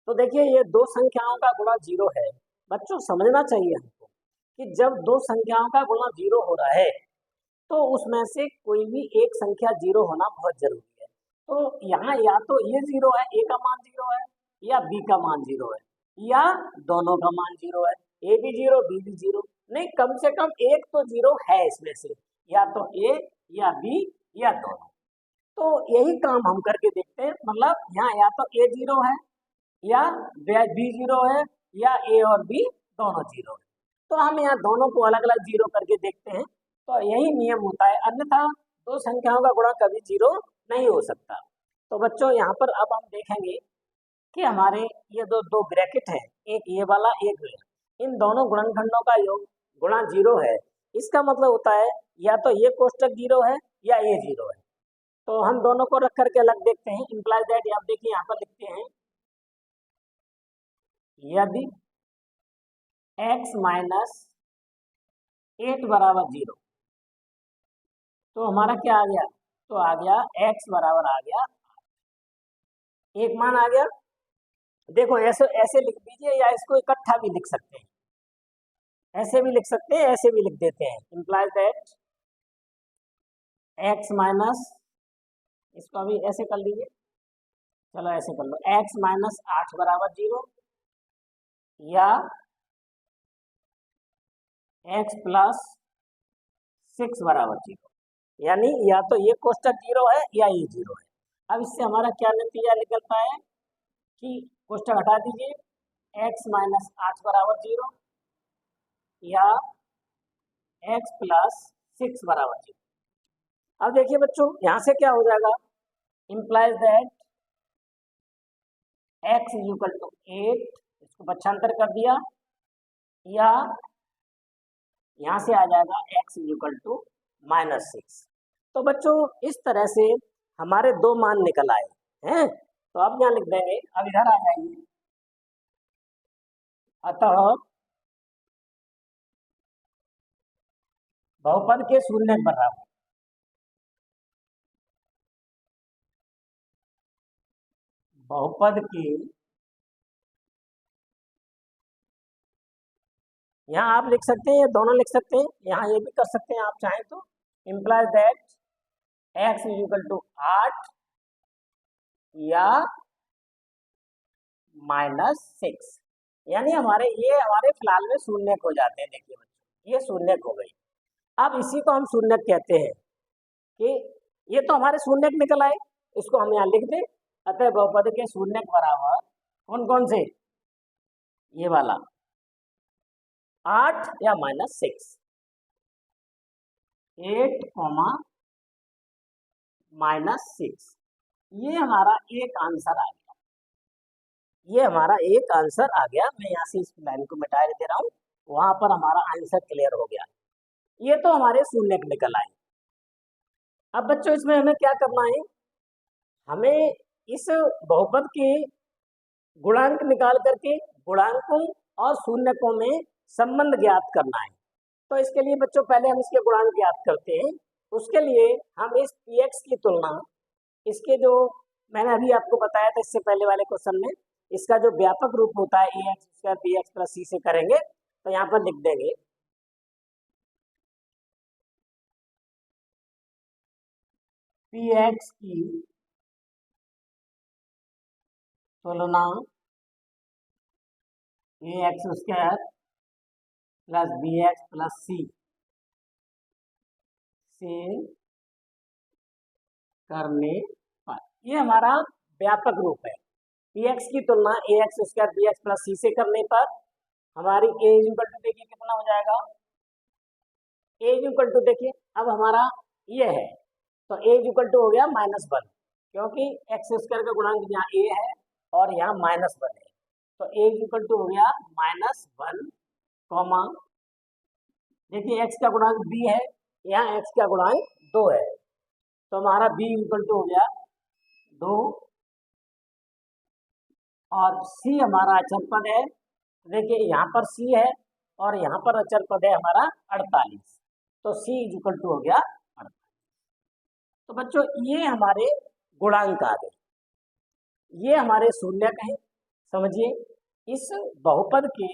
[SPEAKER 1] तो देखिए ये 2 संख्याओं का गुणा 0 है। बच्चों समझना चाहिए हमको कि जब 2 संख्याओं का गुणा 0 हो रहा है तो उसमें से कोई भी एक संख्या 0 होना बहुत जरूरी है। तो यहाँ या तो ये 0 है, a का मान 0 है, या b का मान 0 है, या दोनों का मान 0 है, a भी 0 b भी 0, नहीं कम से कम एक तो 0 है इसमें से, या तो a या b या दोनों। तो यही काम हम करके देखते हैं, मतलब यहाँ या तो a 0 है या b 0 है, या a और b दोनों 0 है, तो हम यहाँ दोनों को अलग अलग 0 करके देखते हैं। तो यही नियम होता है, अन्यथा 2 संख्याओं का गुणा कभी 0 नहीं हो सकता। तो बच्चों यहाँ पर अब हम देखेंगे कि हमारे ये दो ब्रैकेट है, एक ये वाला एक ये, इन दोनों गुणनखंडों का योग गुणा 0 है। इसका मतलब होता है या तो ये कोष्टक 0 है या ये 0 है। तो हम दोनों को रख करके अलग देखते हैं, इम्प्लाइज दैट आप देखिए यहाँ पर लिखते हैं, यदि x माइनस 8 बराबर 0, तो हमारा क्या आ गया, तो आ गया x बराबर आ गया, एक मान आ गया। देखो ऐसे ऐसे लिख दीजिए, या इसको इकट्ठा भी लिख सकते हैं, ऐसे भी लिख सकते हैं, ऐसे भी लिख देते हैं, इम्प्लाइज दैट x माइनस, इसको भी ऐसे कर लीजिए, चलो ऐसे कर लो, x माइनस 8 बराबर 0, या x प्लस 6 बराबर 0, यानी या तो ये कोष्टक 0 है या ये 0 है। अब इससे हमारा क्या नतीजा निकलता है कि कोष्टक हटा दीजिए, x माइनस 8 बराबर 0 या x प्लस 6 बराबर 0। अब देखिए बच्चों यहाँ से क्या हो जाएगा, implies that x equal to 8, इसको बच्छांतर कर दिया, या यहाँ से आ जाएगा x इक्वल टू माइनस 6। तो बच्चों इस तरह से हमारे 2 मान निकल आए हैं। तो अब यहाँ लिख देंगे, अब इधर आ जाएंगे, अतः बहुपद के शून्य बराबर, बहुपद के, यहाँ आप लिख सकते हैं, ये दोनों लिख सकते हैं, यहाँ ये भी कर सकते हैं आप चाहें तो, implies that x equal to 8 या माइनस 6, यानी हमारे ये हमारे फिलहाल में शून्य हो जाते हैं। देखिए बच्चों ये शून्य हो गई। अब इसी को हम शून्य कहते हैं, कि ये तो हमारे शून्यक निकल आए, इसको हम यहाँ लिख दें। अतः बहुपद के शून्यक बराबर कौन कौन से, ये वाला 8 या -6, 8, -6, ये हमारा एक आंसर आ गया। ये हमारा एक आंसर आ गया। मैं यहाँ से इस लाइन को मिटा दे रहा हूँ, वहां पर हमारा आंसर क्लियर हो गया। ये तो हमारे शून्यक निकल आए। अब बच्चों इसमें हमें क्या करना है, हमें इस बहुपद के गुणांक निकाल करके गुणांकों और शून्यकों में संबंध ज्ञात करना है। तो इसके लिए बच्चों पहले हम इसके गुणांक ज्ञात करते हैं। उसके लिए हम इस px की तुलना इसके जो मैंने अभी आपको बताया था इससे पहले वाले क्वेश्चन में, इसका जो व्यापक रूप होता है ax² bx + c से करेंगे। तो यहाँ पर लिख देंगे px की तुलना ax² + bx + c से करने पर, ये हमारा व्यापक रूप है। px की तुलना ax² bx + c से करने पर हमारी a = देखिए कितना हो जाएगा, a = देखिए अब हमारा ये है, तो a = हो गया -1, क्योंकि x² का गुणांक यहाँ a है और यहाँ -1 है, तो a = हो गया -1, देखिए x का गुणांक b है, यहाँ x का गुणांक 2 है, तो हमारा b = हो गया 2, और c हमारा अचर पद है। देखिए यहाँ पर c है और यहाँ पर अचर पद है हमारा 48, तो c = हो गया 48। तो बच्चों ये हमारे गुणांक आ गए, ये हमारे शून्यक हैं। समझिए इस बहुपद के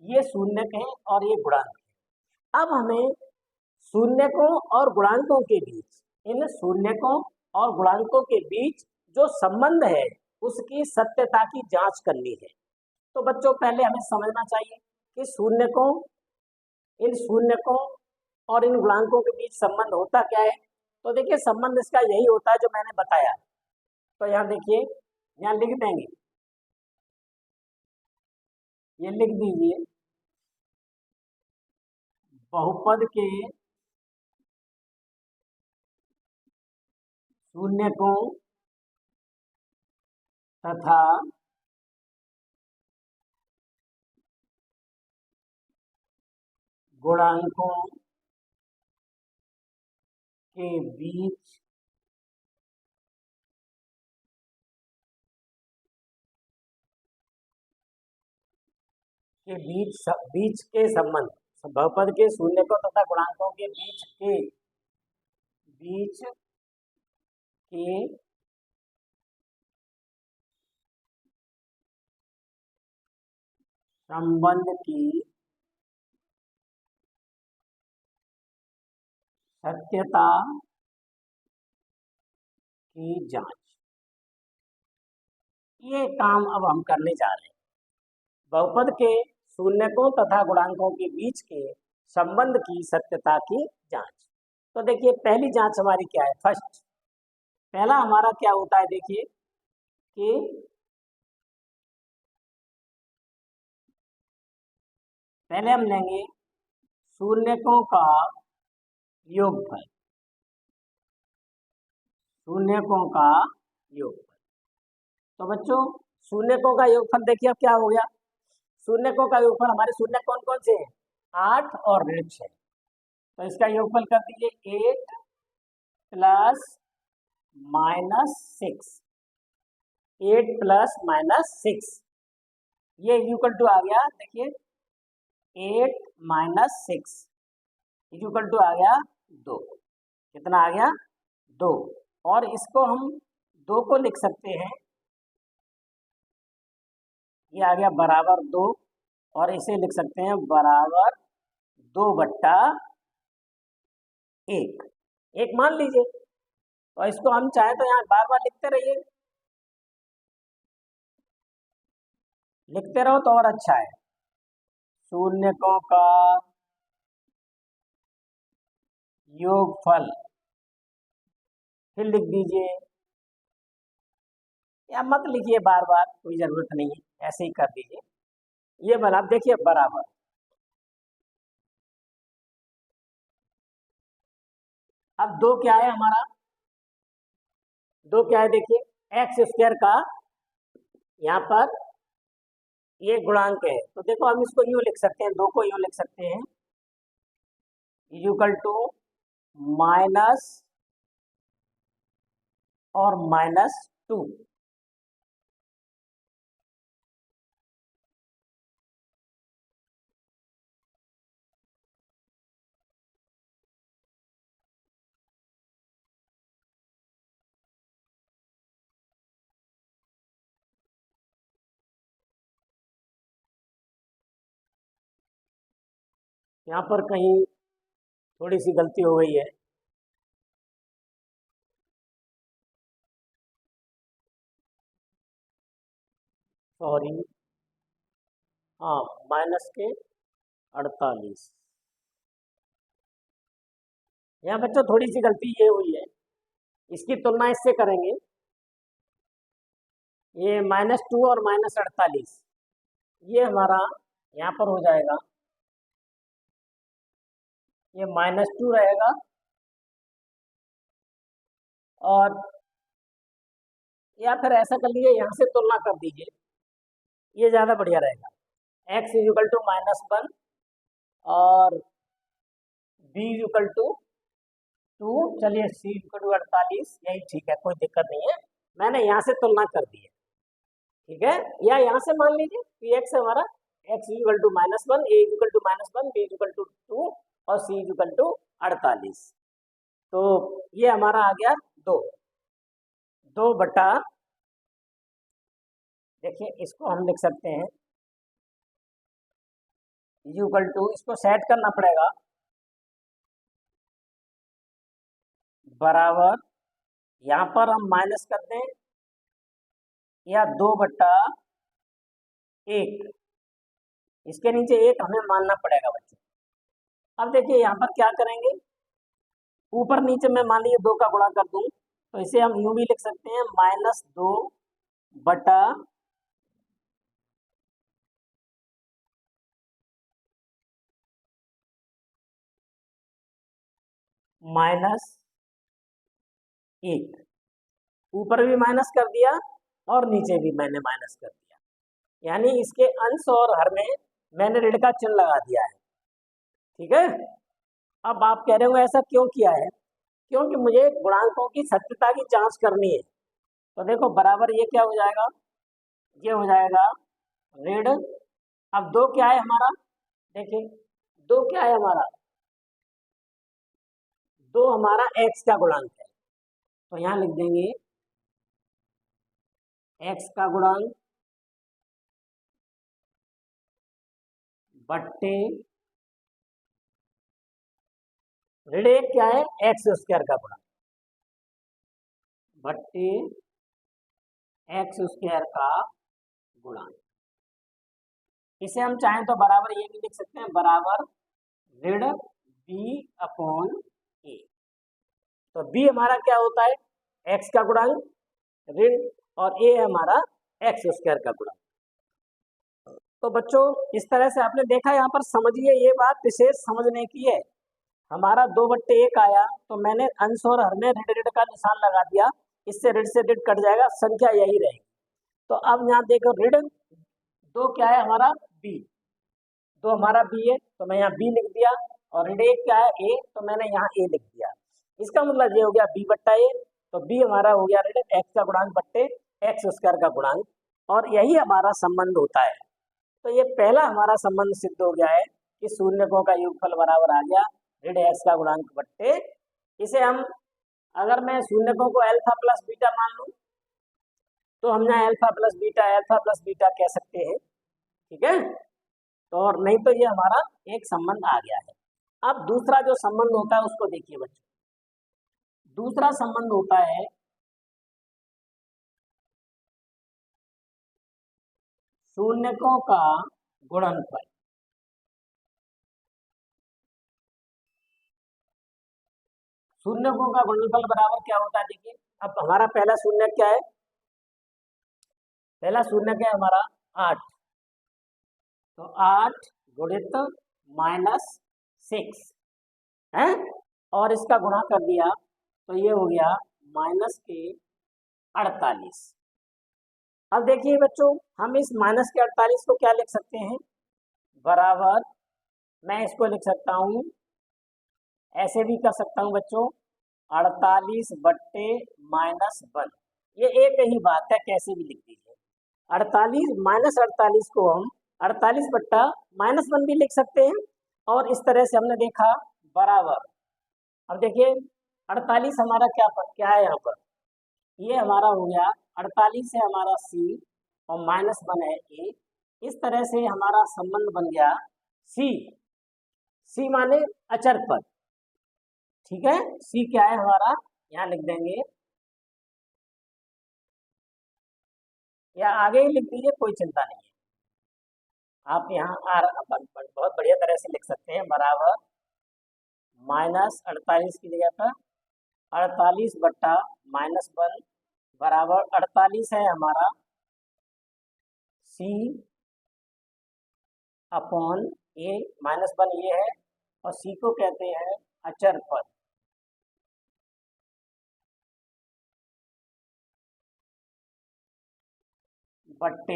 [SPEAKER 1] ये शून्यक हैं और ये गुणांक हैं। अब हमें शून्यकों और गुणांकों के बीच, इन शून्यकों और गुणांकों के बीच जो संबंध है उसकी सत्यता की जांच करनी है। तो बच्चों पहले हमें समझना चाहिए कि इन शून्यकों और इन गुणांकों के बीच संबंध होता क्या है। तो देखिए संबंध इसका यही होता है जो मैंने बताया। तो यहाँ देखिए, यहाँ लिख देंगे, ये लिख दीजिए, बहुपद के शून्यकों तथा गुणांकों के बीच बीच के संबंध, बहुपद के शून्यकों तथा गुणांकों के बीच के संबंध की सत्यता की जांच, ये काम अब हम करने जा रहे हैं। बहुपद के शून्यकों तथा गुणांकों के बीच के संबंध की सत्यता की जांच। तो देखिए पहली जांच हमारी क्या है, फर्स्ट पहला हमारा क्या होता है, देखिए कि पहले हम लेंगे शून्यकों का योगफल, शून्यकों का योगफल। तो बच्चों शून्यकों का योगफल देखिए अब क्या हो गया, शून्यकों का योगफल हमारे शून्य कौन कौन से हैं, 8 और ऋण 6, तो इसका योगफल कर दीजिए 8 + -6, 8 + -6, ये = आ गया, देखिए 8 - 6 = आ गया 2, कितना आ गया 2, और इसको हम 2 को लिख सकते हैं, ये आ गया =2, और इसे लिख सकते हैं =2/1, एक मान लीजिए, और इसको हम चाहे तो यहाँ बार बार लिखते रहिए, लिखते रहो तो और अच्छा है। शून्यकों का योगफल फिर लिख दीजिए, या मत लिखिए बार बार, कोई ज़रूरत नहीं है, ऐसे ही कर दीजिए। ये बना, देखिए बराबर। अब दो क्या है हमारा, दो क्या है देखिए, एक्स स्क्वायर का यहाँ पर ये गुणांक है, तो देखो हम इसको यूं लिख सकते हैं, दो को यूं लिख सकते हैं, इक्वल टू माइनस और -2। यहाँ पर कहीं थोड़ी सी गलती हो गई है, सॉरी। हाँ, माइनस के 48। यहाँ बच्चों थोड़ी सी गलती ये हुई है, इसकी तुलना इससे करेंगे, ये -2 और -48, ये हमारा यहाँ पर हो जाएगा, ये -2 रहेगा, और या फिर ऐसा कर लीजिए, यहाँ से तुलना कर दीजिए, ये ज़्यादा बढ़िया रहेगा। x इक्वल टू -1 और b इक्वल टू 2, चलिए c इक्वल टू 48, यही ठीक है, कोई दिक्कत नहीं है। मैंने यहाँ से तुलना कर दी है, ठीक है। या यहाँ से मान लीजिए कि x हमारा x equal to -1, a equal to -1, b equal to 2 और c इक्वल टू 48। तो ये हमारा आ गया 2 बटा, देखिए इसको हम लिख सकते हैं इक्वल टू, इसको सेट करना पड़ेगा, बराबर, यहाँ पर हम माइनस कर दें, या 2/1, इसके नीचे 1 हमें मानना पड़ेगा बच्चों। अब देखिए यहाँ पर क्या करेंगे, ऊपर नीचे मैं मान लीजिए 2 का गुणा कर दूं, तो इसे हम यूं भी लिख सकते हैं, -2 बटा -1, ऊपर भी माइनस कर दिया और नीचे भी मैंने माइनस कर दिया, यानी इसके अंश और हर में मैंने ऋण का चिन्ह लगा दिया है, ठीक है। अब आप कह रहे हो ऐसा क्यों किया है, क्योंकि मुझे गुणांकों की सत्यता की जांच करनी है। तो देखो बराबर, ये क्या हो जाएगा, ये हो जाएगा ऋण, अब 2 क्या है हमारा, देखिए 2 क्या है हमारा, 2 हमारा x का गुणांक है, तो यहाँ लिख देंगे x का गुणांक बट्टे ऋण 1 क्या है, एक्स स्क्वायर का गुणांक बट्टे एक्स स्क्वायर का गुणांक। इसे हम चाहें तो बराबर ये भी लिख सकते हैं, बराबर ऋण b/a। तो b हमारा क्या होता है, x का गुणांक ऋण, और a हमारा एक्स स्क्वायर का गुणांक। तो बच्चों इस तरह से आपने देखा, यहाँ पर समझिए, ये बात विशेष समझने की है। हमारा 2/1 आया, तो मैंने अंश और हर में ऋण ऋण का निशान लगा दिया, इससे ऋण से ऋण कट जाएगा, संख्या यही रहेगी। तो अब यहाँ देखो ऋण 2 क्या है हमारा, b, 2 हमारा b है, तो मैं यहाँ b लिख दिया, और ऋण 1 क्या है, a, तो मैंने यहाँ a लिख दिया। इसका मतलब ये हो गया b/a, तो b हमारा हो गया ऋण x का गुणांक बट्टे एक्स स्क्वायर का गुणांक, और यही हमारा संबंध होता है। तो ये पहला हमारा संबंध सिद्ध हो गया है कि शून्यकों का योगफल बराबर आ गया ऋण एक्स का गुणांक बट्टे, इसे हम, अगर मैं शून्यकों को अल्फा प्लस बीटा मान लूं, तो हम यहाँ अल्फा प्लस बीटा कह सकते हैं, ठीक है। तो और नहीं तो ये हमारा एक संबंध आ गया है। अब दूसरा जो संबंध होता है उसको देखिए बच्चों, दूसरा संबंध होता है शून्यकों का गुणनफल। शून्यकों का गुणनफल बराबर क्या होता है, देखिए अब हमारा पहला शून्य क्या है, पहला शून्य क्या है हमारा 8, तो 8 गुणित -6 है, और इसका गुणा कर दिया तो ये हो गया -48। अब देखिए बच्चों, हम इस -48 को क्या लिख सकते हैं, बराबर मैं इसको लिख सकता हूँ, ऐसे भी कर सकता हूँ बच्चों, 48/-1। ये एक ही बात है, कैसे भी लिख दीजिए। 48 को हम 48/-1 भी लिख सकते हैं, और इस तरह से हमने देखा बराबर। अब देखिए 48 हमारा क्या है यहाँ पर, ये हमारा हो गया 48 है हमारा सी, और -1 है ए। इस तरह से हमारा संबंध बन गया सी, सी माने अचर पद, ठीक है। सी क्या है हमारा, यहाँ लिख देंगे, या आगे ही लिख दीजिए, कोई चिंता नहीं है, आप यहाँ बहुत बढ़िया तरह से लिख सकते हैं, बराबर -48 की जगह पर 48/-1 बराबर 48 है हमारा सी अपॉन ए, -1 ये है, और सी को कहते हैं अचर पद। बट्टे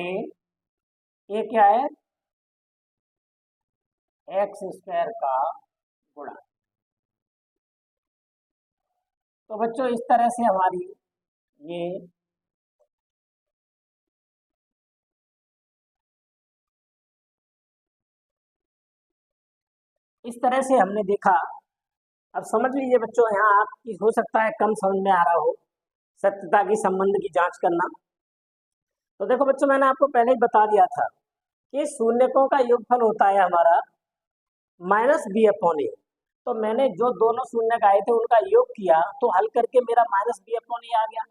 [SPEAKER 1] ये क्या है, x² का गुणा। तो बच्चों इस तरह से हमारी ये इस तरह से हमने देखा। अब समझ लीजिए बच्चों, यहाँ आपकी हो सकता है कम समझ में आ रहा हो सत्यता की संबंध की जांच करना। तो देखो बच्चों, मैंने आपको पहले ही बता दिया था कि शून्यकों का योगफल होता है हमारा -b/a। तो मैंने जो दोनों शून्यक आए थे उनका योग किया, तो हल करके मेरा -b/a आ गया।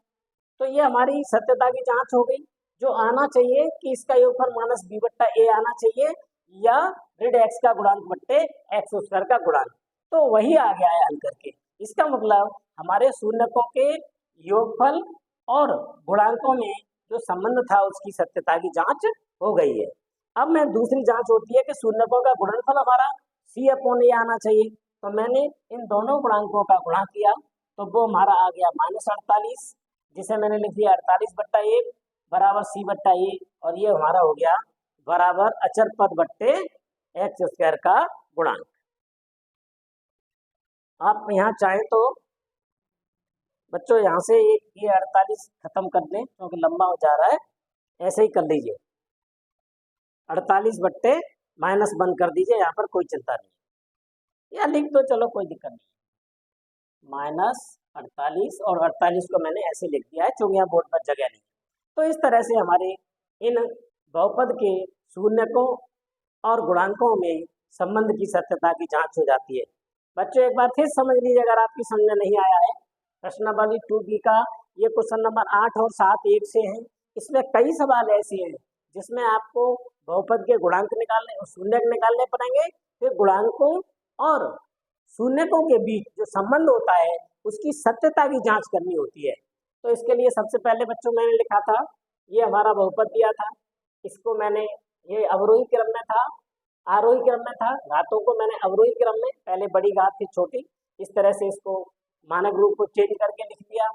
[SPEAKER 1] तो ये हमारी सत्यता की जांच हो गई। जो आना चाहिए कि इसका योगफल -b/a आना चाहिए, या ऋण x का गुणांक बट्टे x² का गुणांक, तो वही आ गया है हल करके। इसका मतलब हमारे शून्यकों के योगफल और गुणांकों में जो संबंध था उसकी सत्यता की जांच हो गई है। अब मैं दूसरी जांच होती है कि शून्यकों का गुणनफल हमारा c/a आना चाहिए। तो मैंने इन दोनों गुणांकों का गुणा किया, तो वो हमारा आ गया -48, जिसे मैंने लिख दिया 48/1 बराबर c/a, और ये हमारा हो गया बराबर अचर पद बट्टे x² का गुणांक। आप यहाँ चाहें तो बच्चों यहाँ से ये 48 खत्म कर दें, क्योंकि लंबा हो जा रहा है, ऐसे ही कर लीजिए, 48/-1 कर दीजिए, यहाँ पर कोई चिंता नहीं, या लिख दो, चलो कोई दिक्कत नहीं, -48, और 48 को मैंने ऐसे लिख दिया है क्योंकि यहाँ बोर्ड पर जगह नहीं। तो इस तरह से हमारे इन बहुपद के शून्यकों और गुणांकों में संबंध की सत्यता की जांच हो जाती है। बच्चों एक बार फिर समझ लीजिए, अगर आपकी समझ में नहीं आया है, प्रश्न नंबर 2B का ये क्वेश्चन नंबर 8 और 7 एक से हैं। इसमें कई सवाल ऐसे हैं जिसमें आपको बहुपद के गुणांक निकालने और शून्यक निकालने पड़ेंगे, फिर गुणांकों और शून्यकों के बीच जो संबंध होता है उसकी सत्यता की जांच करनी होती है। तो इसके लिए सबसे पहले बच्चों मैंने लिखा था, ये हमारा बहुपद दिया था, इसको मैंने, ये अवरोही क्रम में था, आरोही क्रम में था, घातों को मैंने अवरोही क्रम में, पहले बड़ी घात फिर छोटी, इस तरह से इसको मानक रूप को चेंज करके लिख दिया।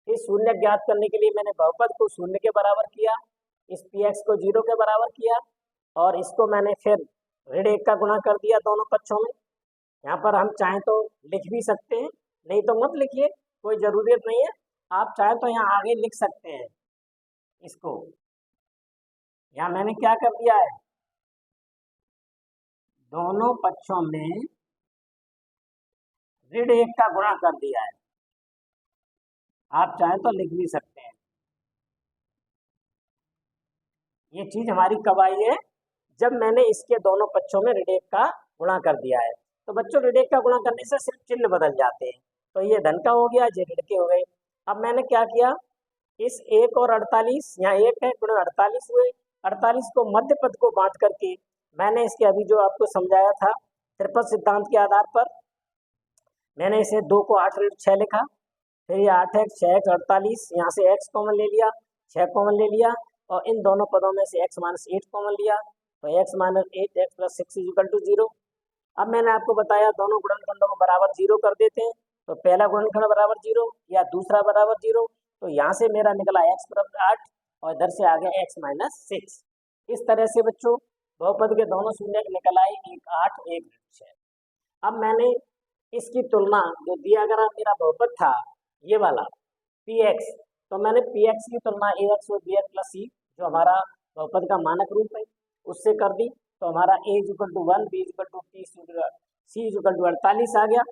[SPEAKER 1] फिर शून्य ज्ञात करने के लिए मैंने बहुपद को शून्य के बराबर किया, इस px को 0 के बराबर किया, और इसको मैंने फिर ऋण 1 का गुणा कर दिया दोनों पक्षों में। यहाँ पर हम चाहें तो लिख भी सकते हैं, नहीं तो मत लिखिए, कोई ज़रूरत नहीं है। आप चाहें तो यहाँ आगे लिख सकते हैं इसको। यहाँ मैंने क्या कर दिया है, दोनों पक्षों में ऋण 1 का गुणा कर दिया है। आप चाहें तो लिख भी सकते हैं। ये चीज हमारी कब आई है, जब मैंने इसके दोनों पक्षों में ऋण 1 का गुणा कर दिया है। तो बच्चों ऋण 1 का गुणा करने से सिर्फ चिन्ह बदल जाते हैं, तो ये धन का हो गया, ये ऋण के हो गए। अब मैंने क्या किया, इस 1 और 48, यहाँ 1 है गुणा 48 हुए, 48 को मध्य पद को बांट करके मैंने इसके अभी जो आपको समझाया था त्रिपद सिद्धांत के आधार पर, मैंने इसे 2 को 8 × 6 लिखा, फिर ये 8x 6x 48, यहाँ से x कॉमन ले लिया, 6 कॉमन ले लिया और इन दोनों पदों में से x - 8 कॉमन लिया, तो x - 8 x + 6 = 0। अब मैंने आपको बताया दोनों गुणनखंडों को बराबर 0 कर देते हैं, तो पहला गुणनखंड बराबर 0 या दूसरा बराबर 0, तो यहाँ से मेरा निकला x = 8 और इधर से आ गया x - 6। इस तरह से बच्चों बहुपद के दोनों शून्यक निकल आए, एक 8 एक 6। अब मैंने इसकी तुलना जो दिया गया मेरा बहुपद था ये वाला px, तो मैंने px की तुलना ax और bx + c जो हमारा बहुपद का मानक रूप है उससे कर दी, तो हमारा a = 1 b = 30 c = 48 आ गया।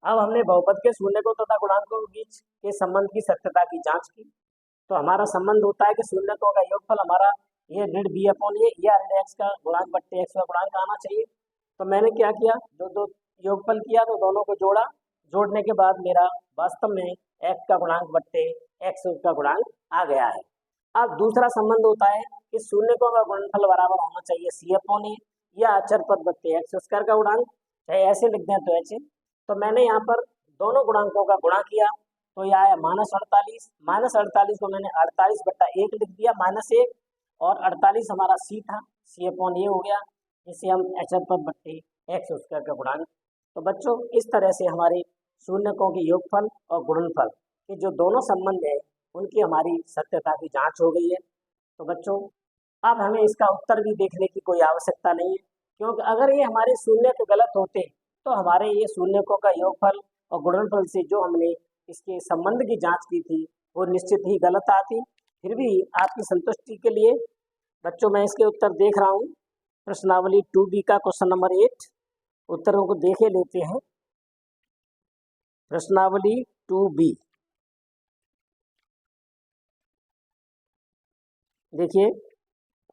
[SPEAKER 1] अब हमने बहुपद के शून्यकों तथा गुणांकों के बीच के संबंध की सत्यता की जांच की, तो हमारा संबंध होता है कि शून्यकों का योगफल हमारा ये ऋण b/a या ऋण x का गुणांक बट्टे x का गुणांक आना चाहिए। तो मैंने क्या किया, दो योगफल किया तो दोनों को जोड़ा, जोड़ने के बाद मेरा वास्तव में x का गुणांक बट्टे x का गुणांक आ गया है। अब दूसरा संबंध होता है कि शून्यकों का गुणनफल बराबर होना चाहिए c/a या अचर पद बट्टे x² का गुणांक, चाहे ऐसे लिख दें तो ऐसे। तो मैंने यहाँ पर दोनों गुणांकों का गुणा किया, तो यह आया -48 को मैंने 48/1 लिख दिया -1, और 48 हमारा c था, c/a हो गया, इसे हम अचर पद बट्टे x² का गुणांक। तो बच्चों इस तरह से हमारे शून्यकों के योगफल और गुणनफल के जो दोनों संबंध है उनकी हमारी सत्यता की जांच हो गई है। तो बच्चों अब हमें इसका उत्तर भी देखने की कोई आवश्यकता नहीं है, क्योंकि अगर ये हमारे शून्यक गलत होते तो हमारे ये शून्यकों का योगफल और गुणनफल से जो हमने इसके संबंध की जांच की थी वो निश्चित ही गलत आती। फिर भी आपकी संतुष्टि के लिए बच्चों मैं इसके उत्तर देख रहा हूँ। प्रश्नावली 2B का क्वेश्चन नंबर 8, उत्तरों को देखे लेते हैं। प्रश्नावली 2B, देखिए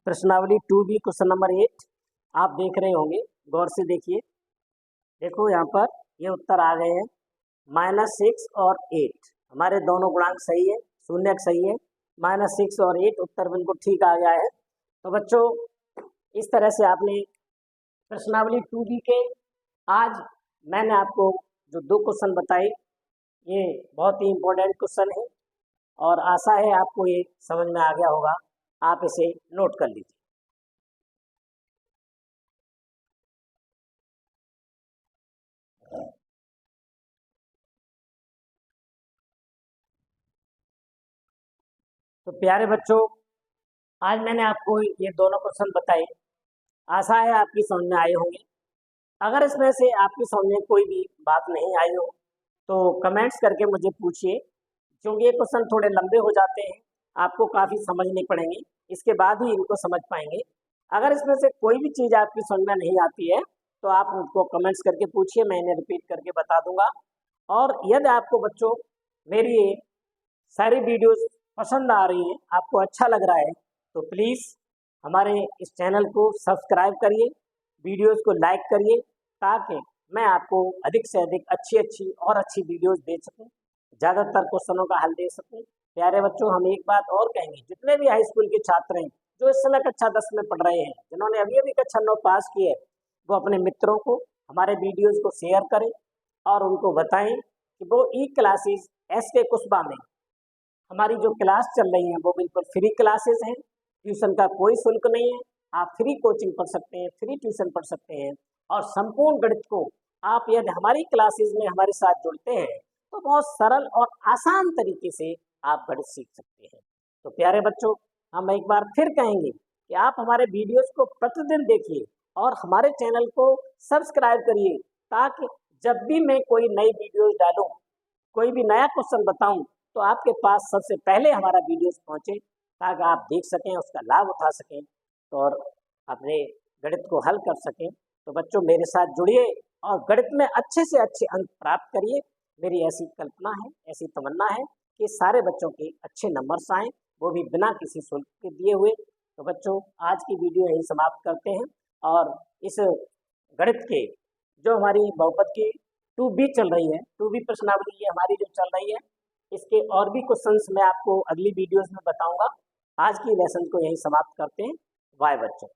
[SPEAKER 1] प्रश्नावली 2B क्वेश्चन नंबर 8 आप देख रहे होंगे, गौर से देखिए। देखो यहाँ पर ये उत्तर आ गए हैं, -6 और 8 हमारे दोनों गुणांक सही है, शून्यक सही है, -6 और 8 उत्तर बिल्कुल ठीक आ गया है। तो बच्चों इस तरह से आपने प्रश्नावली 2B के आज मैंने आपको जो 2 क्वेश्चन बताए ये बहुत ही इम्पोर्टेंट क्वेश्चन है और आशा है आपको ये समझ में आ गया होगा, आप इसे नोट कर लीजिए। तो प्यारे बच्चों आज मैंने आपको ये दोनों क्वेश्चन बताए, आशा है आपकी समझ में आए होंगे। अगर इसमें से आपकी समझ में कोई भी बात नहीं आई हो तो कमेंट्स करके मुझे पूछिए, क्योंकि ये क्वेश्चन थोड़े लंबे हो जाते हैं, आपको काफ़ी समझने पड़ेंगे, इसके बाद ही इनको समझ पाएंगे। अगर इसमें से कोई भी चीज़ आपकी समझ में नहीं आती है तो आप मुझको कमेंट्स करके पूछिए, मैं इन्हें रिपीट करके बता दूंगा। और यदि आपको बच्चों मेरी ये सारी वीडियोस पसंद आ रही हैं, आपको अच्छा लग रहा है, तो प्लीज़ हमारे इस चैनल को सब्सक्राइब करिए, वीडियोस को लाइक करिए, ताकि मैं आपको अधिक से अधिक अच्छी और अच्छी वीडियोस दे सकूं, ज़्यादातर क्वेश्चनों का हल दे सकूं। प्यारे बच्चों हम एक बात और कहेंगे, जितने भी हाई स्कूल के छात्र हैं जो इस समय कक्षा 10 में पढ़ रहे हैं, जिन्होंने अभी कक्षा 9 पास की है, वो अपने मित्रों को हमारे वीडियोज़ को शेयर करें और उनको बताएँ कि वो ई-क्लासेस SK कुशबा में हमारी जो क्लास चल रही है वो बिल्कुल फ्री क्लासेस हैं, ट्यूशन का कोई शुल्क नहीं है, आप फ्री कोचिंग पढ़ सकते हैं, फ्री ट्यूशन पढ़ सकते हैं और संपूर्ण गणित को आप यदि हमारी क्लासेस में हमारे साथ जुड़ते हैं तो बहुत सरल और आसान तरीके से आप गणित सीख सकते हैं। तो प्यारे बच्चों हम एक बार फिर कहेंगे कि आप हमारे वीडियोस को प्रतिदिन देखिए और हमारे चैनल को सब्सक्राइब करिए, ताकि जब भी मैं कोई नई वीडियोस डालूं, कोई भी नया क्वेश्चन बताऊं, तो आपके पास सबसे पहले हमारा वीडियोस पहुंचे, ताकि आप देख सकें, उसका लाभ उठा सकें और अपने गणित को हल कर सकें। तो बच्चों मेरे साथ जुड़िए और गणित में अच्छे से अच्छे अंक प्राप्त करिए। मेरी ऐसी कल्पना है, ऐसी तमन्ना है कि सारे बच्चों के अच्छे नंबर्स आएँ, वो भी बिना किसी शुल्क के दिए हुए। तो बच्चों आज की वीडियो यहीं समाप्त करते हैं और इस गणित के जो हमारी बहुपद की 2B चल रही है, 2B प्रश्नावली ये हमारी जो चल रही है, इसके और भी क्वेश्चंस मैं आपको अगली वीडियोस में बताऊंगा। आज की लेसन को यहीं समाप्त करते हैं। बाय बच्चों।